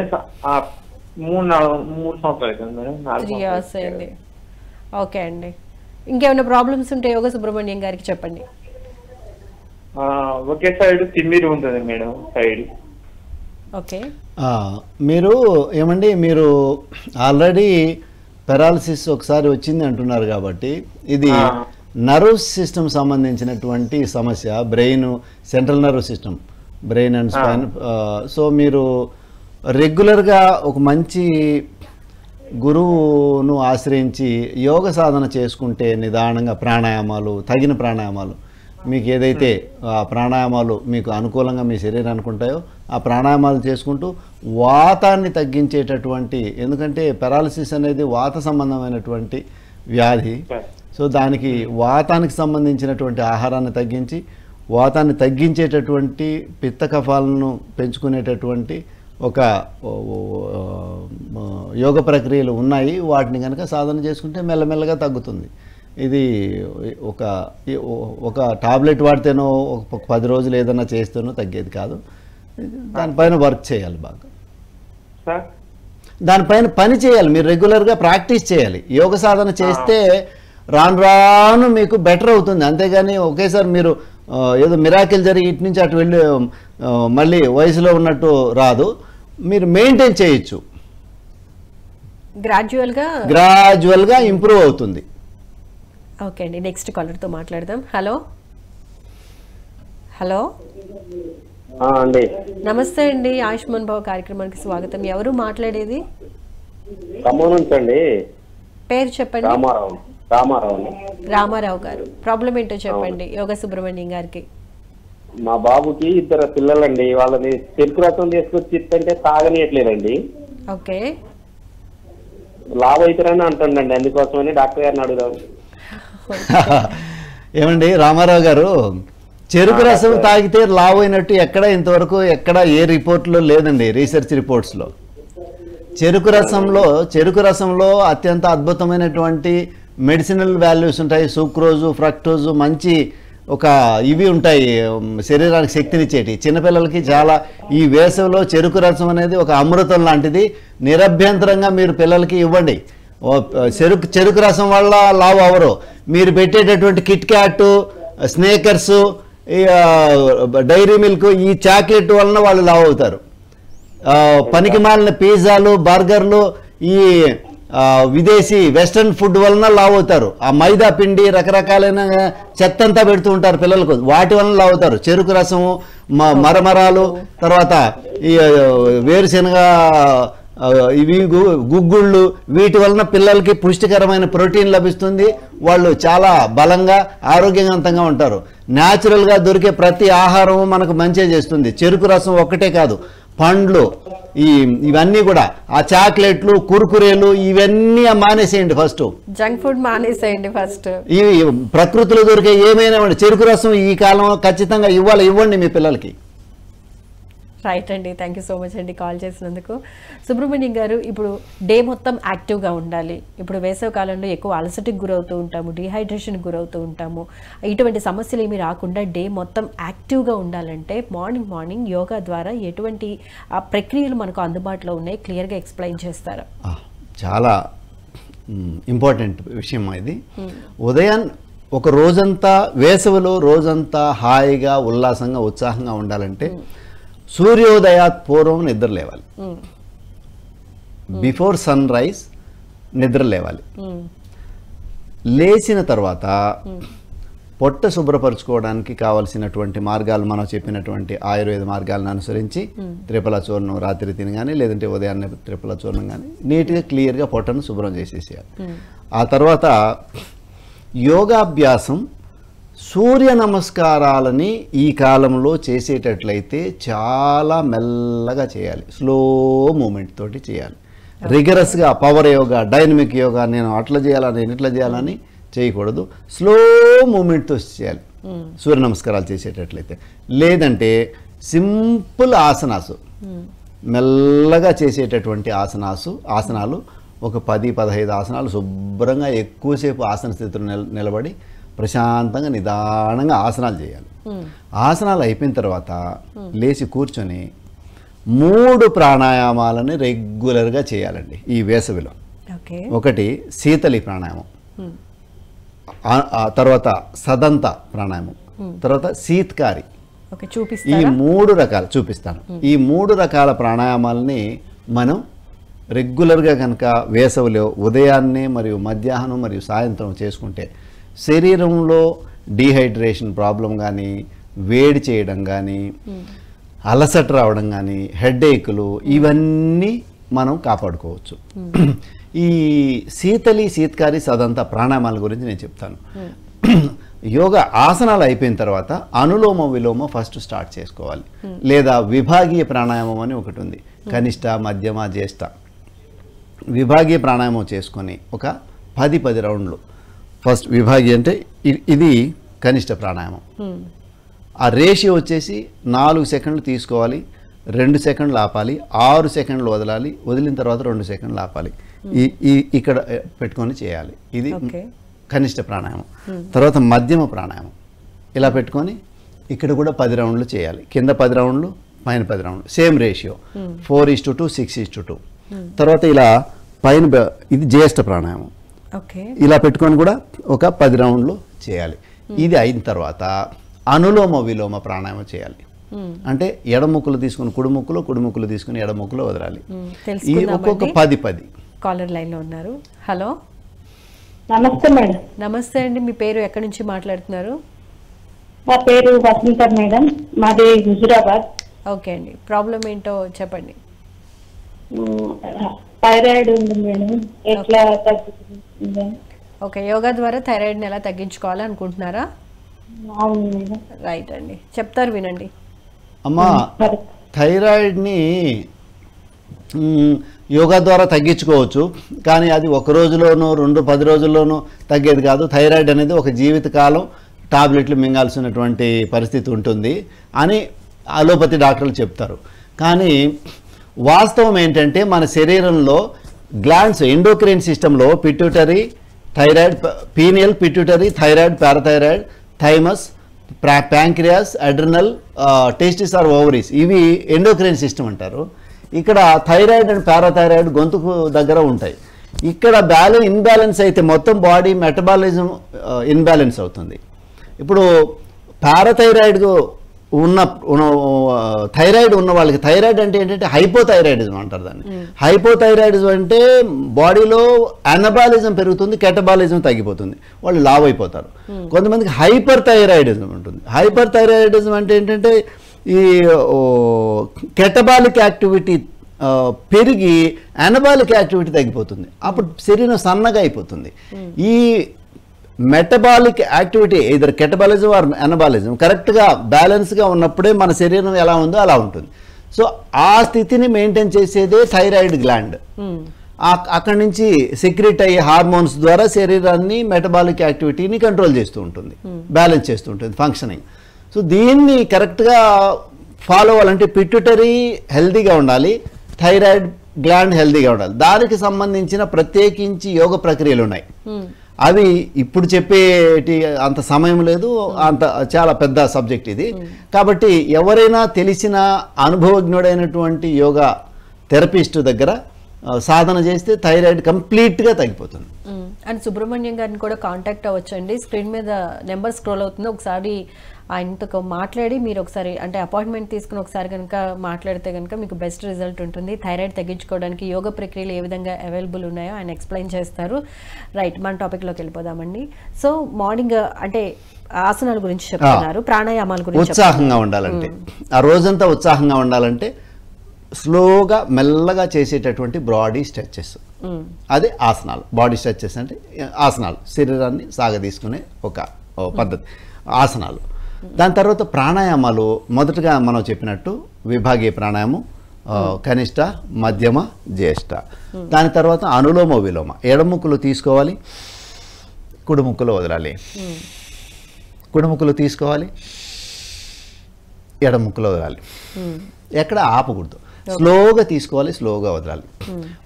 3 సంవత్సరాలు అవుతుంది మేడం. 3 years అయింది. ఓకే అండి, ఇంకేమైనా ప్రాబ్లమ్స్ ఉంటే యోగ సుబ్రహ్మణ్యం గారికి చెప్పండి. ఒకే సైడ్ తిమ్మిది ఉంటుంది మేడం, సైడ్. ఓకే, మీరు ఏమండి, మీరు ఆల్రెడీ పెరాలసిస్ ఒకసారి వచ్చింది అంటున్నారు కాబట్టి ఇది నర్వస్ సిస్టమ్ సంబంధించినటువంటి సమస్య. Brain, central nervous system, brain and spine. So మీరు రెగ్యులర్గా ఒక మంచి గురువును ఆశ్రయించి యోగ సాధన చేసుకుంటే, నిదానంగా ప్రాణాయామాలు, తగిన ప్రాణాయామాలు, మీకు ఏదైతే ఆ ప్రాణాయామాలు మీకు అనుకూలంగా మీ శరీరానికి ఉంటాయో ఆ ప్రాణాయామాలు చేసుకుంటూ వాతాన్ని తగ్గించేటటువంటి, ఎందుకంటే పెరాలసిస్ అనేది వాత సంబంధమైనటువంటి వ్యాధి. సో దానికి వాతానికి సంబంధించినటువంటి ఆహారాన్ని తగ్గించి వాతాన్ని తగ్గించేటటువంటి పిత్త కఫాలను పెంచుకునేటటువంటి ఒక యోగ ప్రక్రియలు ఉన్నాయి. వాటిని కనుక సాధన చేసుకుంటే మెల్లమెల్లగా తగ్గుతుంది. ఇది ఒక టాబ్లెట్ వాడితేనో ఒక 10 రోజులు ఏదైనా చేస్తేనో తగ్గేది కాదు. దానిపైన వర్క్ చేయాలి బాగా, దానిపైన పని చేయాలి. మీరు రెగ్యులర్గా ప్రాక్టీస్ చేయాలి. యోగ సాధన చేస్తే రాను రాను మీకు బెటర్ అవుతుంది. అంతేగాని ఒకేసారి మీరు ఏదో మిరాకిల్ జరిగి ఇటు నుంచి అటు వెళ్ళి మళ్ళీ వయసులో ఉన్నట్టు రాదు. మీరు మెయింటైన్ చేయొచ్చు, గ్రాడ్యువల్గా ఇంప్రూవ్ అవుతుంది. ఓకే అండి, నెక్స్ట్ కాలర్తో మాట్లాడదాం. హలో హలో అండి, నమస్తే అండి. ఆయుష్మాన్ భవ కార్యక్రమానికి స్వాగతం. ఎవరు మాట్లాడేది? ఖమ్మం నుంచి అండి. పేరు చెప్పండి. రామారావు గారు, ప్రాబ్లం ఏంటో చెప్పండి యోగ సుబ్రహ్మణ్యం గారికి. మా బాబుకి 2 పిల్లలండి. వాళ్ళని చెరుకు రసం తీసుకొచ్చి ఇస్తుంటే తాగనీయట్లేదండి. ఓకే, లాభ అవుతారని అంటుండండి. అందుకోసమని డాక్టర్ గారిని అడుగుదాం. ఏమండి రామారావు గారు, చెరుకు రసం తాగితే లావు అయినట్టు ఇంతవరకు ఏ రిపోర్ట్లో లేదండి, రీసెర్చ్ రిపోర్ట్స్లో. చెరుకు రసంలో అత్యంత అద్భుతమైనటువంటి మెడిసినల్ వాల్యూస్ ఉంటాయి. సూక్రోజు, ఫ్రక్టోజు, మంచి ఇవి ఉంటాయి, శరీరానికి శక్తినిచ్చేటి. చిన్నపిల్లలకి చాలా ఈ వేసవిలో చెరుకు రసం అనేది ఒక అమృతం లాంటిది. నిరభ్యంతరంగా మీరు పిల్లలకి ఇవ్వండి. చెరుకు రసం వల్ల లావు అవరు. మీరు పెట్టేటటువంటి Kit Kat, Snickers, Dairy Milk, ఈ చాక్లెట్ వలన వాళ్ళు లావు అవుతారు. పనికి మాలిన పిజ్జాలు, బర్గర్లు, ఈ విదేశీ వెస్ట్రన్ ఫుడ్ వలన లావు అవుతారు. ఆ మైదా పిండి, రకరకాలైన చెత్తంతా పెడుతూ ఉంటారు పిల్లలకు, వాటి వలన లావు అవుతారు. చెరుకు రసము, మరమరాలు, తర్వాత ఈ వేరుశెనగ, ఇవి గుగ్గుళ్ళు, వీటి వలన పిల్లలకి పుష్టికరమైన ప్రోటీన్ లభిస్తుంది. వాళ్ళు చాలా బలంగా ఆరోగ్యవంతంగా ఉంటారు. న్యాచురల్గా దొరికే ప్రతి ఆహారము మనకు మంచిగా చేస్తుంది. చెరుకు రసం ఒక్కటే కాదు, పండ్లు, ఇవన్నీ కూడా, ఆ చాక్లెట్లు, కుర్కురేలు, ఇవన్నీ మానేసేయండి. ఫస్ట్ జంక్ ఫుడ్ మానేసేయండి. ఫస్ట్ ఇవి ప్రకృతిలో దొరికే ఏమైనా చెరుకు రసం ఈ కాలంలో ఖచ్చితంగా ఇవ్వండి మీ పిల్లలకి. రైట్ అండి, థ్యాంక్ యూ సో మచ్ అండి కాల్ చేసినందుకు. సుబ్రహ్మణ్యం గారు, ఇప్పుడు డే మొత్తం యాక్టివ్గా ఉండాలి. ఇప్పుడు వేసవి కాలంలో ఎక్కువ అలసటకు గురవుతూ ఉంటాము, డిహైడ్రేషన్కి గురవుతూ ఉంటాము. ఇటువంటి సమస్యలు ఏమి రాకుండా డే మొత్తం యాక్టివ్గా ఉండాలంటే మార్నింగ్ యోగా ద్వారా ఎటువంటి ప్రక్రియలు మనకు అందుబాటులో ఉన్నాయి, క్లియర్గా ఎక్స్ప్లెయిన్ చేస్తారా? చాలా ఇంపార్టెంట్ విషయం ఇది. ఉదయం ఒక రోజంతా, వేసవిలో రోజంతా హాయిగా, ఉల్లాసంగా, ఉత్సాహంగా ఉండాలంటే సూర్యోదయాత్ పూర్వం నిద్ర లేవాలి. బిఫోర్ సన్ రైజ్ నిద్ర లేవాలి. లేచిన తర్వాత పొట్ట శుభ్రపరచుకోవడానికి కావలసినటువంటి మార్గాలు, మనం చెప్పినటువంటి ఆయుర్వేద మార్గాలను అనుసరించి త్రిఫల చూర్ణం రాత్రి తిని కానీ, లేదంటే ఉదయాన్నే త్రిఫల చూర్ణం కానీ నీట్గా క్లియర్గా పొట్టను శుభ్రం చేసేసేయాలి. ఆ తర్వాత యోగాభ్యాసం, సూర్య నమస్కారాలని ఈ కాలంలో చేసేటట్లయితే చాలా మెల్లగా చేయాలి, స్లో మూమెంట్ తోటి చేయాలి. రిగరస్గా పవర్ యోగా, డైనమిక్ యోగా, నేను అట్లా చేయాలని నేను ఇట్లా చేయాలని చేయకూడదు. స్లో మూమెంట్తో చేయాలి. సూర్య నమస్కారాలు చేసేటట్లయితే. లేదంటే సింపుల్ ఆసనాసు, మెల్లగా చేసేటటువంటి ఆసనాలు ఒక 10-15 ఆసనాలు శుభ్రంగా ఎక్కువసేపు ఆసన స్థితిలో నిలబడి ప్రశాంతంగా నిదానంగా ఆసనాలు చేయాలి. ఆసనాలు అయిపోయిన తర్వాత లేచి కూర్చొని 3 ప్రాణాయామాలని రెగ్యులర్గా చేయాలండి ఈ వేసవిలో. ఒకటి శీతలి ప్రాణాయామం, తర్వాత సదంత ప్రాణాయామం, తర్వాత శీత్కారి. ఈ 3 రకాలు చూపిస్తాను. ఈ 3 రకాల ప్రాణాయామాలని మనం రెగ్యులర్గా కనుక వేసవిలో ఉదయాన్నే మరియు మధ్యాహ్నం మరియు సాయంత్రం చేసుకుంటే శరీరంలో డీహైడ్రేషన్ ప్రాబ్లం కానీ, వేడి చేయడం కానీ, అలసట రావడం కానీ, హెడేక్లు, ఇవన్నీ మనం కాపాడుకోవచ్చు. ఈ శీత్కారి సదంత ప్రాణాయామాల గురించి నేను చెప్తాను. యోగా ఆసనాలు అయిపోయిన తర్వాత అనులోమ విలోమ ఫస్ట్ స్టార్ట్ చేసుకోవాలి. లేదా విభాగీయ ప్రాణాయామం అని ఒకటి ఉంది, కనిష్ట, మధ్యమ, జ్యేష్ఠ. విభాగీయ ప్రాణాయామం చేసుకొని ఒక 10 రౌండ్లు. ఫస్ట్ విభాగీయ అంటే ఇది కనిష్ట ప్రాణాయామం. ఆ రేషియో వచ్చేసి 4 సెకండ్లు తీసుకోవాలి, 2 సెకండ్లు ఆపాలి, 6 సెకండ్లు వదలాలి, వదిలిన తర్వాత 2 సెకండ్లు ఆపాలి. ఇక్కడ పెట్టుకొని చేయాలి. ఇది కనిష్ట ప్రాణాయామం. తర్వాత మధ్యమ ప్రాణాయామం ఇలా పెట్టుకొని ఇక్కడ కూడా 10 రౌండ్లు చేయాలి. కింద 10 రౌండ్లు, పైన 10 రౌండ్లు, సేమ్ రేషియో 4:2, 6:2. తర్వాత ఇలా పైన ఇది జ్యేష్ఠ ప్రాణాయామం. ఇలా పెట్టుకొని కూడా ఒక 10 రౌండ్లు చేయాలి. ఇది అయిన తర్వాత అనులోమ విలోమ ప్రాణాయామం చేయాలి. అంటే ఎడముక్కులు తీసుకుని కుడిముక్కులు, కుడిముక్కులు తీసుకుని ఎడముక్కులు వదలాలి. ఈ ఒక్కొక్క 10. కాలర్ లైన్ లో ఉన్నారు. హలో, నమస్తే మేడం. నమస్తే అండి, మీ పేరు ఎక్కడి నుంచి మాట్లాడుతున్నారు? నా పేరు వసంత మేడం, మాది హుజురాబాద్. ఓకే అండి, ప్రాబ్లం ఏంటో చెప్పండి. థైరాయిడ్ ఉంది మేడం, ఎట్లా తగ్గుతుంది? ఓకే, యోగా ద్వారా థైరాయిడ్ని ఎలా తగ్గించుకోవాలి అనుకుంటున్నారా? అవును మేడం. రైట్ అండి, చెప్తారు వినండి. అమ్మా, థైరాయిడ్ని యోగా ద్వారా తగ్గించుకోవచ్చు, కానీ అది 1 రోజులోనూ 10 రోజుల్లోనూ తగ్గేది కాదు. థైరాయిడ్ అనేది ఒక జీవితకాలం టాబ్లెట్లు మింగాల్సినటువంటి పరిస్థితి ఉంటుంది అని అలోపతి డాక్టర్లు చెప్తారు. కానీ వాస్తవం ఏంటంటే మన శరీరంలో గ్లాండ్స్, ఎండోక్రైన్ సిస్టంలో pituitary, thyroid, pineal, pituitary, thyroid, parathyroid, thymus, pancreas, adrenal, testis or ovaries, ఇవి ఎండోక్రైన్ సిస్టమ్ అంటారు. ఇక్కడ థైరాయిడ్ అండ్ పారాథైరాయిడ్ గొంతుకు దగ్గర ఉంటాయి. ఇక్కడ ఇన్బ్యాలెన్స్ అయితే మొత్తం బాడీ మెటబాలిజం ఇన్బ్యాలెన్స్ అవుతుంది. ఇప్పుడు పారాథైరాయిడ్ థైరాయిడ్ ఉన్న వాళ్ళకి, థైరాయిడ్ అంటే ఏంటంటే హైపోథైరాయిడిజం అంటారు దాన్ని. హైపోథైరాయిడిజం అంటే బాడీలో అనబాలిజం పెరుగుతుంది, కెటబాలిజం తగ్గిపోతుంది, వాళ్ళు లావ్ అయిపోతారు. కొంతమందికి హైపర్ థైరాయిడిజం ఉంటుంది. హైపర్ థైరాయిడిజం అంటే ఏంటంటే ఈ కెటబాలిక్ యాక్టివిటీ పెరిగి అనబాలిక్ యాక్టివిటీ తగ్గిపోతుంది, అప్పుడు శరీరం సన్నగా అయిపోతుంది. ఈ మెటబాలిక్ యాక్టివిటీ ఇద్దరు కెటబాలిజం ఆర్ అనబాలిజం కరెక్ట్గా బ్యాలెన్స్గా ఉన్నప్పుడే మన శరీరం ఎలా ఉందో అలా ఉంటుంది. సో ఆ స్థితిని మెయింటైన్ చేసేదే థైరాయిడ్ గ్లాండ్. అక్కడి నుంచి సెక్రెట్ అయ్యే హార్మోన్స్ ద్వారా శరీరాన్ని, మెటబాలిక్ యాక్టివిటీని కంట్రోల్ చేస్తూ ఉంటుంది, బ్యాలెన్స్ చేస్తూ ఉంటుంది, ఫంక్షనింగ్. సో దీన్ని కరెక్ట్గా ఫాలో అవ్వాలంటే పిట్యూటరీ హెల్తీగా ఉండాలి, థైరాయిడ్ గ్లాండ్ హెల్తీగా ఉండాలి. దానికి సంబంధించిన ప్రత్యేకించి యోగ ప్రక్రియలు ఉన్నాయి. అవి ఇప్పుడు చెప్పేటి అంత సమయం లేదు, అంత చాలా పెద్ద సబ్జెక్ట్ ఇది. కాబట్టి ఎవరైనా తెలిసిన అనుభవజ్ఞుడైనటువంటి యోగా థెరపిస్ట్ దగ్గర సాధన చేస్తే థైరాయిడ్ కంప్లీట్గా తగ్గిపోతుంది. అండ్ సుబ్రహ్మణ్యం గారిని కూడా కాంటాక్ట్ అవ్వచ్చండి. స్క్రీన్ మీద నెంబర్ స్క్రోల్ అవుతుంది, ఒకసారి ఆయనతో మాట్లాడి మీరు ఒకసారి అంటే అపాయింట్మెంట్ తీసుకుని ఒకసారి కనుక మాట్లాడితే కనుక మీకు బెస్ట్ రిజల్ట్ ఉంటుంది. థైరాయిడ్ తగ్గించుకోవడానికి యోగా ప్రక్రియలు ఏ విధంగా అవైలబుల్ ఉన్నాయో ఆయన ఎక్స్ప్లెయిన్ చేస్తారు. రైట్, మన టాపిక్లోకి వెళ్ళిపోదామండి. సో మార్నింగ్ అంటే ఆసనాల గురించి చెప్తున్నారు, ప్రాణాయామాల గురించి. ఉత్సాహంగా ఉండాలంటే, ఆ రోజంతా ఉత్సాహంగా ఉండాలంటే స్లోగా మెల్లగా చేసేటటువంటి బాడీ స్ట్రెచెస్, అదే ఆసనాలు. బాడీ స్ట్రెచెస్ అంటే ఆసనాలు, శరీరాన్ని సాగదీసుకునే ఒక పద్ధతి ఆసనాలు. దాని తర్వాత ప్రాణాయామాలు మొదటగా మనం చెప్పినట్టు విభాగీయ ప్రాణాయామం, కనిష్ట, మధ్యమ, జ్యేష్ఠ. దాని తర్వాత అనులోమ విలోమ, ఎడముక్కులు తీసుకోవాలి, కుడిముక్కులు వదలాలి, కుడి ముక్కులో తీసుకోవాలి, ఎడ ముక్కులో వదలాలి. ఎక్కడ ఆపకూడదు, స్లోగా తీసుకోవాలి, స్లోగా వదలాలి.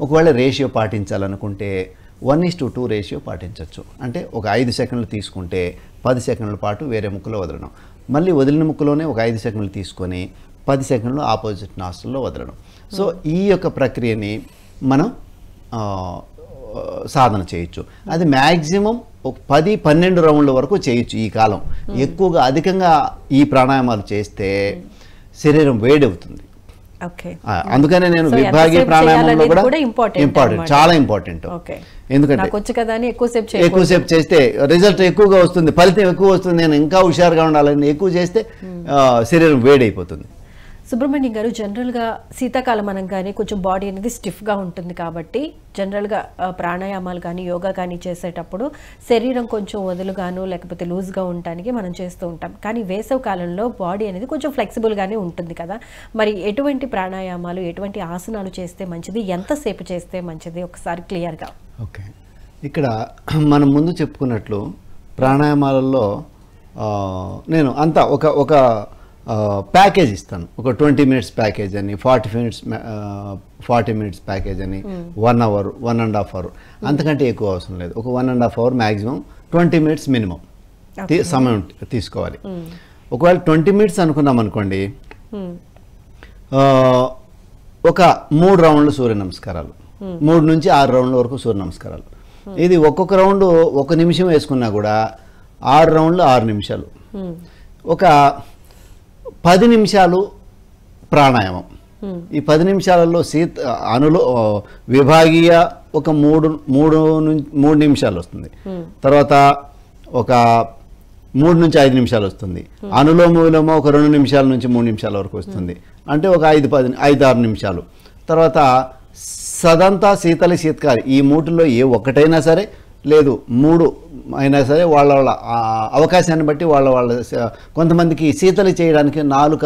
ఒకవేళ రేషియో పాటించాలనుకుంటే 1:2 రేషియో పాటించవచ్చు. అంటే ఒక 5 సెకండ్లు తీసుకుంటే 10 సెకండ్ల పాటు వేరే ముక్కులో వదలడం, మళ్ళీ వదిలిన ముక్కులోనే ఒక 5 సెకండ్లు తీసుకొని 10 సెకండ్లు ఆపోజిట్ నాస్ట్రిల్లో వదలడం. సో ఈ యొక్క ప్రక్రియని మనం సాధన చేయొచ్చు. అది మ్యాక్సిమం ఒక 10-12 రౌండ్ల వరకు చేయొచ్చు ఈ కాలం. ఎక్కువగా అధికంగా ఈ ప్రాణాయామాలు చేస్తే శరీరం వేడవుతుంది. అందుకనే నేను విభాగీయ ప్రాణాయామంలో కూడా ఇంపార్టెంట్, చాలా ఇంపార్టెంట్. ఎందుకంటే ఎక్కువసేపు చేస్తే రిజల్ట్ ఎక్కువగా వస్తుంది, ఫలితం ఎక్కువ వస్తుంది. నేను ఇంకా హుషారుగా ఉండాలని ఎక్కువ చేస్తే శరీరం వేడైపోతుంది. సుబ్రహ్మణ్యం గారు, జనరల్గా శీతాకాలం అనగానే కొంచెం బాడీ అనేది స్టిఫ్గా ఉంటుంది కాబట్టి జనరల్గా ప్రాణాయామాలు కానీ యోగా కానీ చేసేటప్పుడు శరీరం కొంచెం వదులుగాను లేకపోతే లూజ్గా ఉండటానికి మనం చేస్తూ ఉంటాం. కానీ వేసవి కాలంలో బాడీ అనేది కొంచెం ఫ్లెక్సిబుల్గానే ఉంటుంది కదా, మరి ఎటువంటి ప్రాణాయామాలు ఎటువంటి ఆసనాలు చేస్తే మంచిది, ఎంతసేపు చేస్తే మంచిది, ఒకసారి క్లియర్గా. ఓకే, ఇక్కడ మనం ముందు చెప్పుకున్నట్లు ప్రాణాయామాలలో నేను అంతా ఒక ప్యాకేజ్ ఇస్తాను. ఒక 20 మినిట్స్ ప్యాకేజ్ అని, 40 మినిట్స్ ప్యాకేజ్ అని, 1 అవర్, 1.5 అవర్, అంతకంటే ఎక్కువ అవసరం లేదు. ఒక 1.5 అవర్ మ్యాక్సిమం, 20 మినిట్స్ మినిమం సమయం తీసుకోవాలి. ఒకవేళ 20 మినిట్స్ అనుకున్నాం అనుకోండి, ఒక 3 రౌండ్లు సూర్య నమస్కారాలు, 3 నుంచి 6 రౌండ్ల వరకు సూర్య నమస్కారాలు. ఇది ఒక్కొక్క రౌండ్ 1 నిమిషం వేసుకున్నా కూడా 6 రౌండ్లు 6 నిమిషాలు. ఒక 10 నిమిషాలు ప్రాణాయామం. ఈ 10 నిమిషాలలో విభాగీయ ఒక 3 నిమిషాలు వస్తుంది. తర్వాత ఒక 3 నుంచి 5 నిమిషాలు వస్తుంది. అనులోమ విలోమ ఒక 2 నిమిషాల నుంచి 3 నిమిషాల వరకు వస్తుంది. అంటే ఒక 5-6 నిమిషాలు. తర్వాత సదంతా శీతలి శీతకారి, ఈ 3లో ఏ ఒక్కటైనా సరే, లేదు 3 అయినా సరే, వాళ్ళ అవకాశాన్ని బట్టి వాళ్ళ కొంతమందికి శీతలి చేయడానికి నాలుక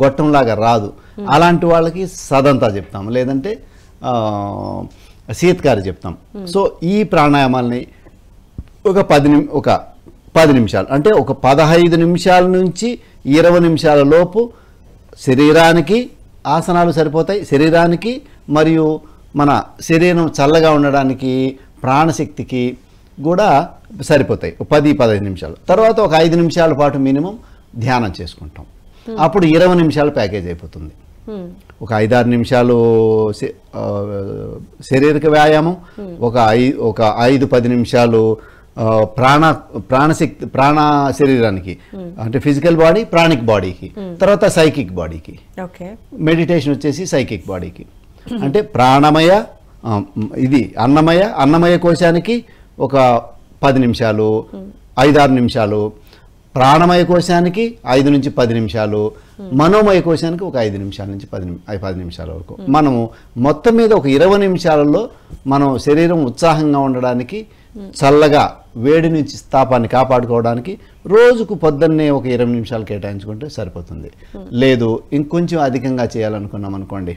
గొట్టంలాగా రాదు, అలాంటి వాళ్ళకి సదంతా చెప్తాం, లేదంటే శీతకారి చెప్తాం. సో ఈ ప్రాణాయామాలని ఒక 10 నిమిషాలు, అంటే ఒక 15 నిమిషాల నుంచి 20 నిమిషాల లోపు శరీరానికి ఆసనాలు సరిపోతాయి. శరీరానికి మరియు మన శరీరం చల్లగా ఉండడానికి, ప్రాణశక్తికి కూడా సరిపోతాయి 10-15 నిమిషాలు. తర్వాత ఒక 5 నిమిషాల పాటు మినిమం ధ్యానం చేసుకుంటాం. అప్పుడు 20 నిమిషాలు ప్యాకేజ్ అయిపోతుంది. ఒక 5-6 నిమిషాలు శారీరక వ్యాయామం, ఒక 5-10 నిమిషాలు ప్రాణ శరీరానికి, అంటే ఫిజికల్ బాడీ, ప్రాణిక్ బాడీకి, తర్వాత సైకిక్ బాడీకి. మెడిటేషన్ వచ్చేసి సైకిక్ బాడీకి. అంటే ప్రాణమయ, ఇది అన్నమయ కోశానికి ఒక 10 నిమిషాలు, 5-6 నిమిషాలు, ప్రాణమయ కోశానికి 5 నుంచి 10 నిమిషాలు, మనోమయ కోశానికి ఒక 5 నిమిషాల నుంచి 10 నిమిషాల వరకు. మనము మొత్తం మీద ఒక 20 నిమిషాలలో మనం శరీరం ఉత్సాహంగా ఉండడానికి, చల్లగా వేడి నుంచి తాపాన్ని కాపాడుకోవడానికి రోజుకు పొద్దున్నే ఒక 20 నిమిషాలు కేటాయించుకుంటే సరిపోతుంది. లేదు ఇంకొంచెం అధికంగా చేయాలనుకున్నాం అనుకోండి,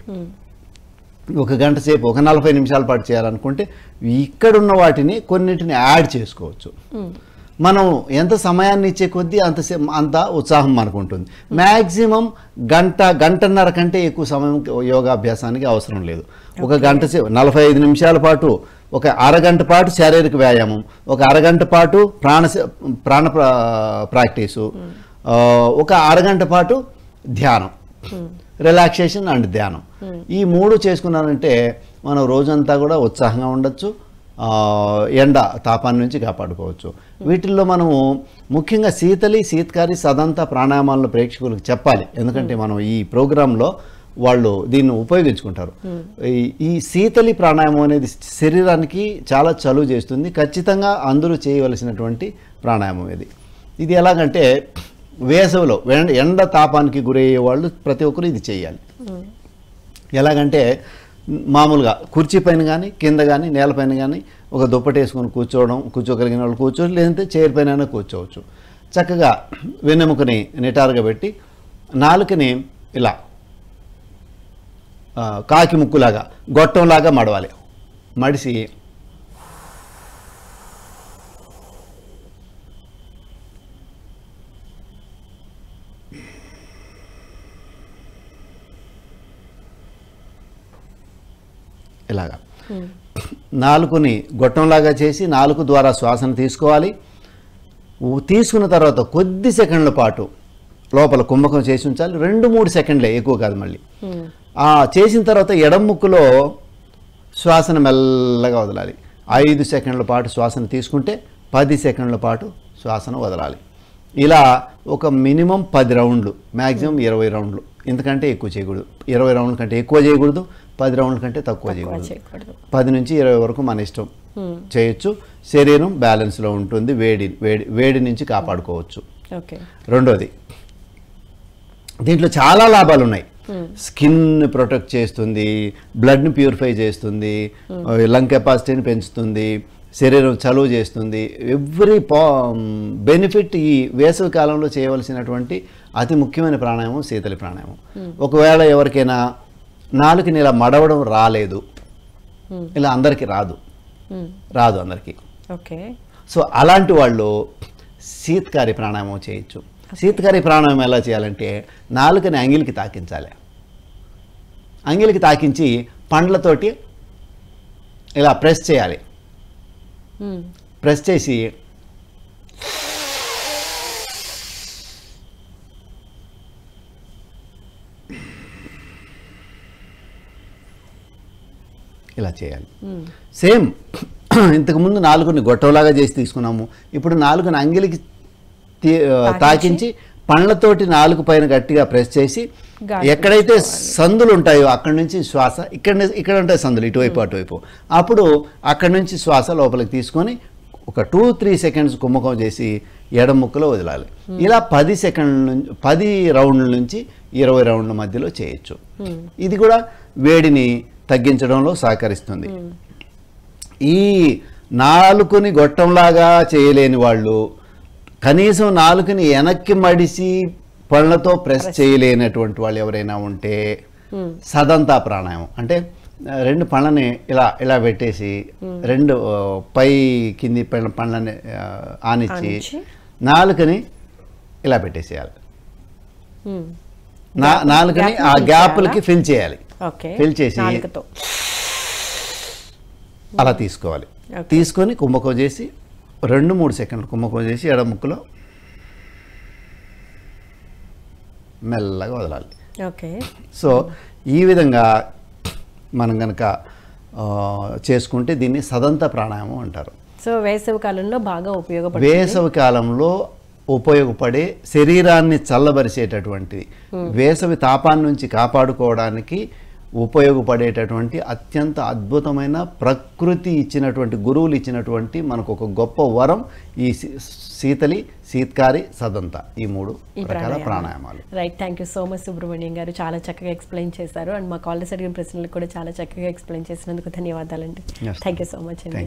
ఒక గంట సేపు, ఒక 40 నిమిషాల పాటు చేయాలనుకుంటే ఇక్కడున్న వాటిని కొన్నిటిని యాడ్ చేసుకోవచ్చు. మనం ఎంత సమయాన్ని ఇచ్చే కొద్దీ అంత ఉత్సాహం మనకు ఉంటుంది. మ్యాక్సిమం గంటన్నర కంటే ఎక్కువ సమయం యోగాభ్యాసానికి అవసరం లేదు. ఒక గంట సేపు 45 నిమిషాల పాటు, ఒక అరగంట పాటు శారీరక వ్యాయామం, ఒక అరగంట పాటు ప్రాణ ప్రాక్టీసు, ఒక అరగంట పాటు ధ్యానం, రిలాక్సేషన్ అండ్ ధ్యానం. ఈ 3 చేసుకున్నారంటే మనం రోజంతా కూడా ఉత్సాహంగా ఉండొచ్చు, ఎండ తాపాన్ని నుంచి కాపాడుకోవచ్చు. వీటిల్లో మనము ముఖ్యంగా శీతకారి సదంతా ప్రాణాయామాలను ప్రేక్షకులకు చెప్పాలి. ఎందుకంటే మనం ఈ ప్రోగ్రాంలో వాళ్ళు దీన్ని ఉపయోగించుకుంటారు. ఈ శీతలి ప్రాణాయామం అనేది శరీరానికి చాలా చలువ చేస్తుంది. ఖచ్చితంగా అందరూ చేయవలసినటువంటి ప్రాణాయామం ఇది ఎలాగంటే వేసవిలో ఎండ తాపానికి గురయ్యే వాళ్ళు ప్రతి ఒక్కరు ఇది చేయాలి. ఎలాగంటే మామూలుగా కుర్చీ పైన కానీ, కింద కానీ, నేలపైన కానీ ఒక దుప్పటి వేసుకొని కూర్చోగలిగిన వాళ్ళు కూర్చోవచ్చు, లేదంటే చైర్ పైన కూర్చోవచ్చు. చక్కగా వెన్నెముకని నిటారుగా పెట్టి నాలుకని ఇలా కాకి ముక్కులాగా, గొట్టంలాగా మడవాలి. మడిసి ఇలాగా నాలుకని గొట్టంలాగా చేసి నాలుక ద్వారా శ్వాసను తీసుకోవాలి. తీసుకున్న తర్వాత కొద్ది సెకండ్ల పాటు లోపల కుంభకం చేసి ఉంచాలి. 2-3 సెకండ్లే, ఎక్కువ కాదు. మళ్ళీ చేసిన తర్వాత ఎడమ ముక్కులో శ్వాసను మెల్లగా వదలాలి. 5 సెకండ్ల పాటు శ్వాసను తీసుకుంటే 10 సెకండ్ల పాటు శ్వాసను వదలాలి. ఇలా ఒక మినిమం 10 రౌండ్లు, మ్యాక్సిమం 20 రౌండ్లు, ఇంతకంటే ఎక్కువ చేయకూడదు. 20 రౌండ్ల కంటే ఎక్కువ చేయకూడదు, 10 రౌండ్ల కంటే తక్కువ చేయకూడదు. 10 నుంచి 20 వరకు మన ఇష్టం చేయొచ్చు. శరీరం బ్యాలెన్స్లో ఉంటుంది, వేడి నుంచి కాపాడుకోవచ్చు. రెండోది, దీంట్లో చాలా లాభాలు ఉన్నాయి. స్కిన్ ప్రొటెక్ట్ చేస్తుంది, బ్లడ్ని ప్యూరిఫై చేస్తుంది, లంగ్ కెపాసిటీని పెంచుతుంది, శరీరం చలువ చేస్తుంది. Every benefit. ఈ వేసవి కాలంలో చేయవలసినటువంటి అతి ముఖ్యమైన ప్రాణాయామం శీతలి ప్రాణాయామం. ఒకవేళ ఎవరికైనా నాలుకని ఇలా మడవడం రాలేదు, ఇలా అందరికీ రాదు అందరికీ. సో అలాంటి వాళ్ళు శీతకారి ప్రాణాయామం చేయొచ్చు. శీతకారి ప్రాణాయామం ఎలా చేయాలంటే నాలుకని అంగిలికి తాకించాలి. అంగిలికి తాకించి పండ్లతోటి ఇలా ప్రెస్ చేయాలి. ప్రెస్ చేసి ఇలా చేయాలి. సేమ్ ఇంతకుముందు నాలుగుని గొట్టంలాగా చేసి తీసుకున్నాము. ఇప్పుడు నాలుగుని అంగిలికి తాకించి పండ్లతోటి నాలుగు పైన గట్టిగా ప్రెస్ చేసి ఎక్కడైతే సందులు ఉంటాయో అక్కడి నుంచి శ్వాస, ఇక్కడ ఉంటాయి సందులు, ఇటువైపు అటువైపు, అప్పుడు అక్కడి నుంచి శ్వాస లోపలికి తీసుకొని ఒక 2-3 సెకండ్స్ కుంభకం చేసి ఎడమ ముక్కలో వదలాలి. ఇలా 10 రౌండ్ల నుంచి 20 రౌండ్ల మధ్యలో చేయొచ్చు. ఇది కూడా వేడిని తగ్గించడంలో సహకరిస్తుంది. ఈ నాలుకని గొట్టంలాగా చేయలేని వాళ్ళు కనీసం నాలుకని వెనక్కి మడిసి పళ్ళతో ప్రెస్ చేయలేనటువంటి వాళ్ళు ఎవరైనా ఉంటే సదంతా ప్రాణాయామం అంటే 2 పళ్ళని ఇలా పెట్టేసి 2 పై కింది పళ్ళని ఆనిచ్చి నాలుకని ఇలా పెట్టేసేయాలి. నాలుకని ఆ గ్యాప్లకి ఫిల్ చేయాలి. ఫిల్ చేసి అలా తీసుకోవాలి. తీసుకొని కుంభకం చేసి 2-3 సెకండ్లు కుంభకం చేసి ఎడమ ముక్కులో మెల్లగా వదలాలి. సో ఈ విధంగా మనం కనుక చేసుకుంటే దీన్ని సదంత ప్రాణాయామం అంటారు. సో వేసవి కాలంలో బాగా వేసవి కాలంలో ఉపయోగపడే శరీరాన్ని చల్లబరిచేటటువంటిది, వేసవి తాపాన్ని నుంచి కాపాడుకోవడానికి ఉపయోగపడేటటువంటి అత్యంత అద్భుతమైన ప్రకృతి ఇచ్చినటువంటి గురువులు ఇచ్చినటువంటి మనకు ఒక గొప్ప వరం ఈ శీతలి, శీత్కారి, సదంత, ఈ 3 రకాల ప్రాణాయామాలు. Right. Thank you so much Subrahmanyam garu, చాలా చక్కగా ఎక్స్ప్లెయిన్ చేశారు. అండ్ మా కాలర్స్ అడిగిన ప్రశ్నలకు కూడా చాలా చక్కగా ఎక్స్ప్లెయిన్ చేసినందుకు ధన్యవాదాలండి. థ్యాంక్ యూ సో మచ్ అండి.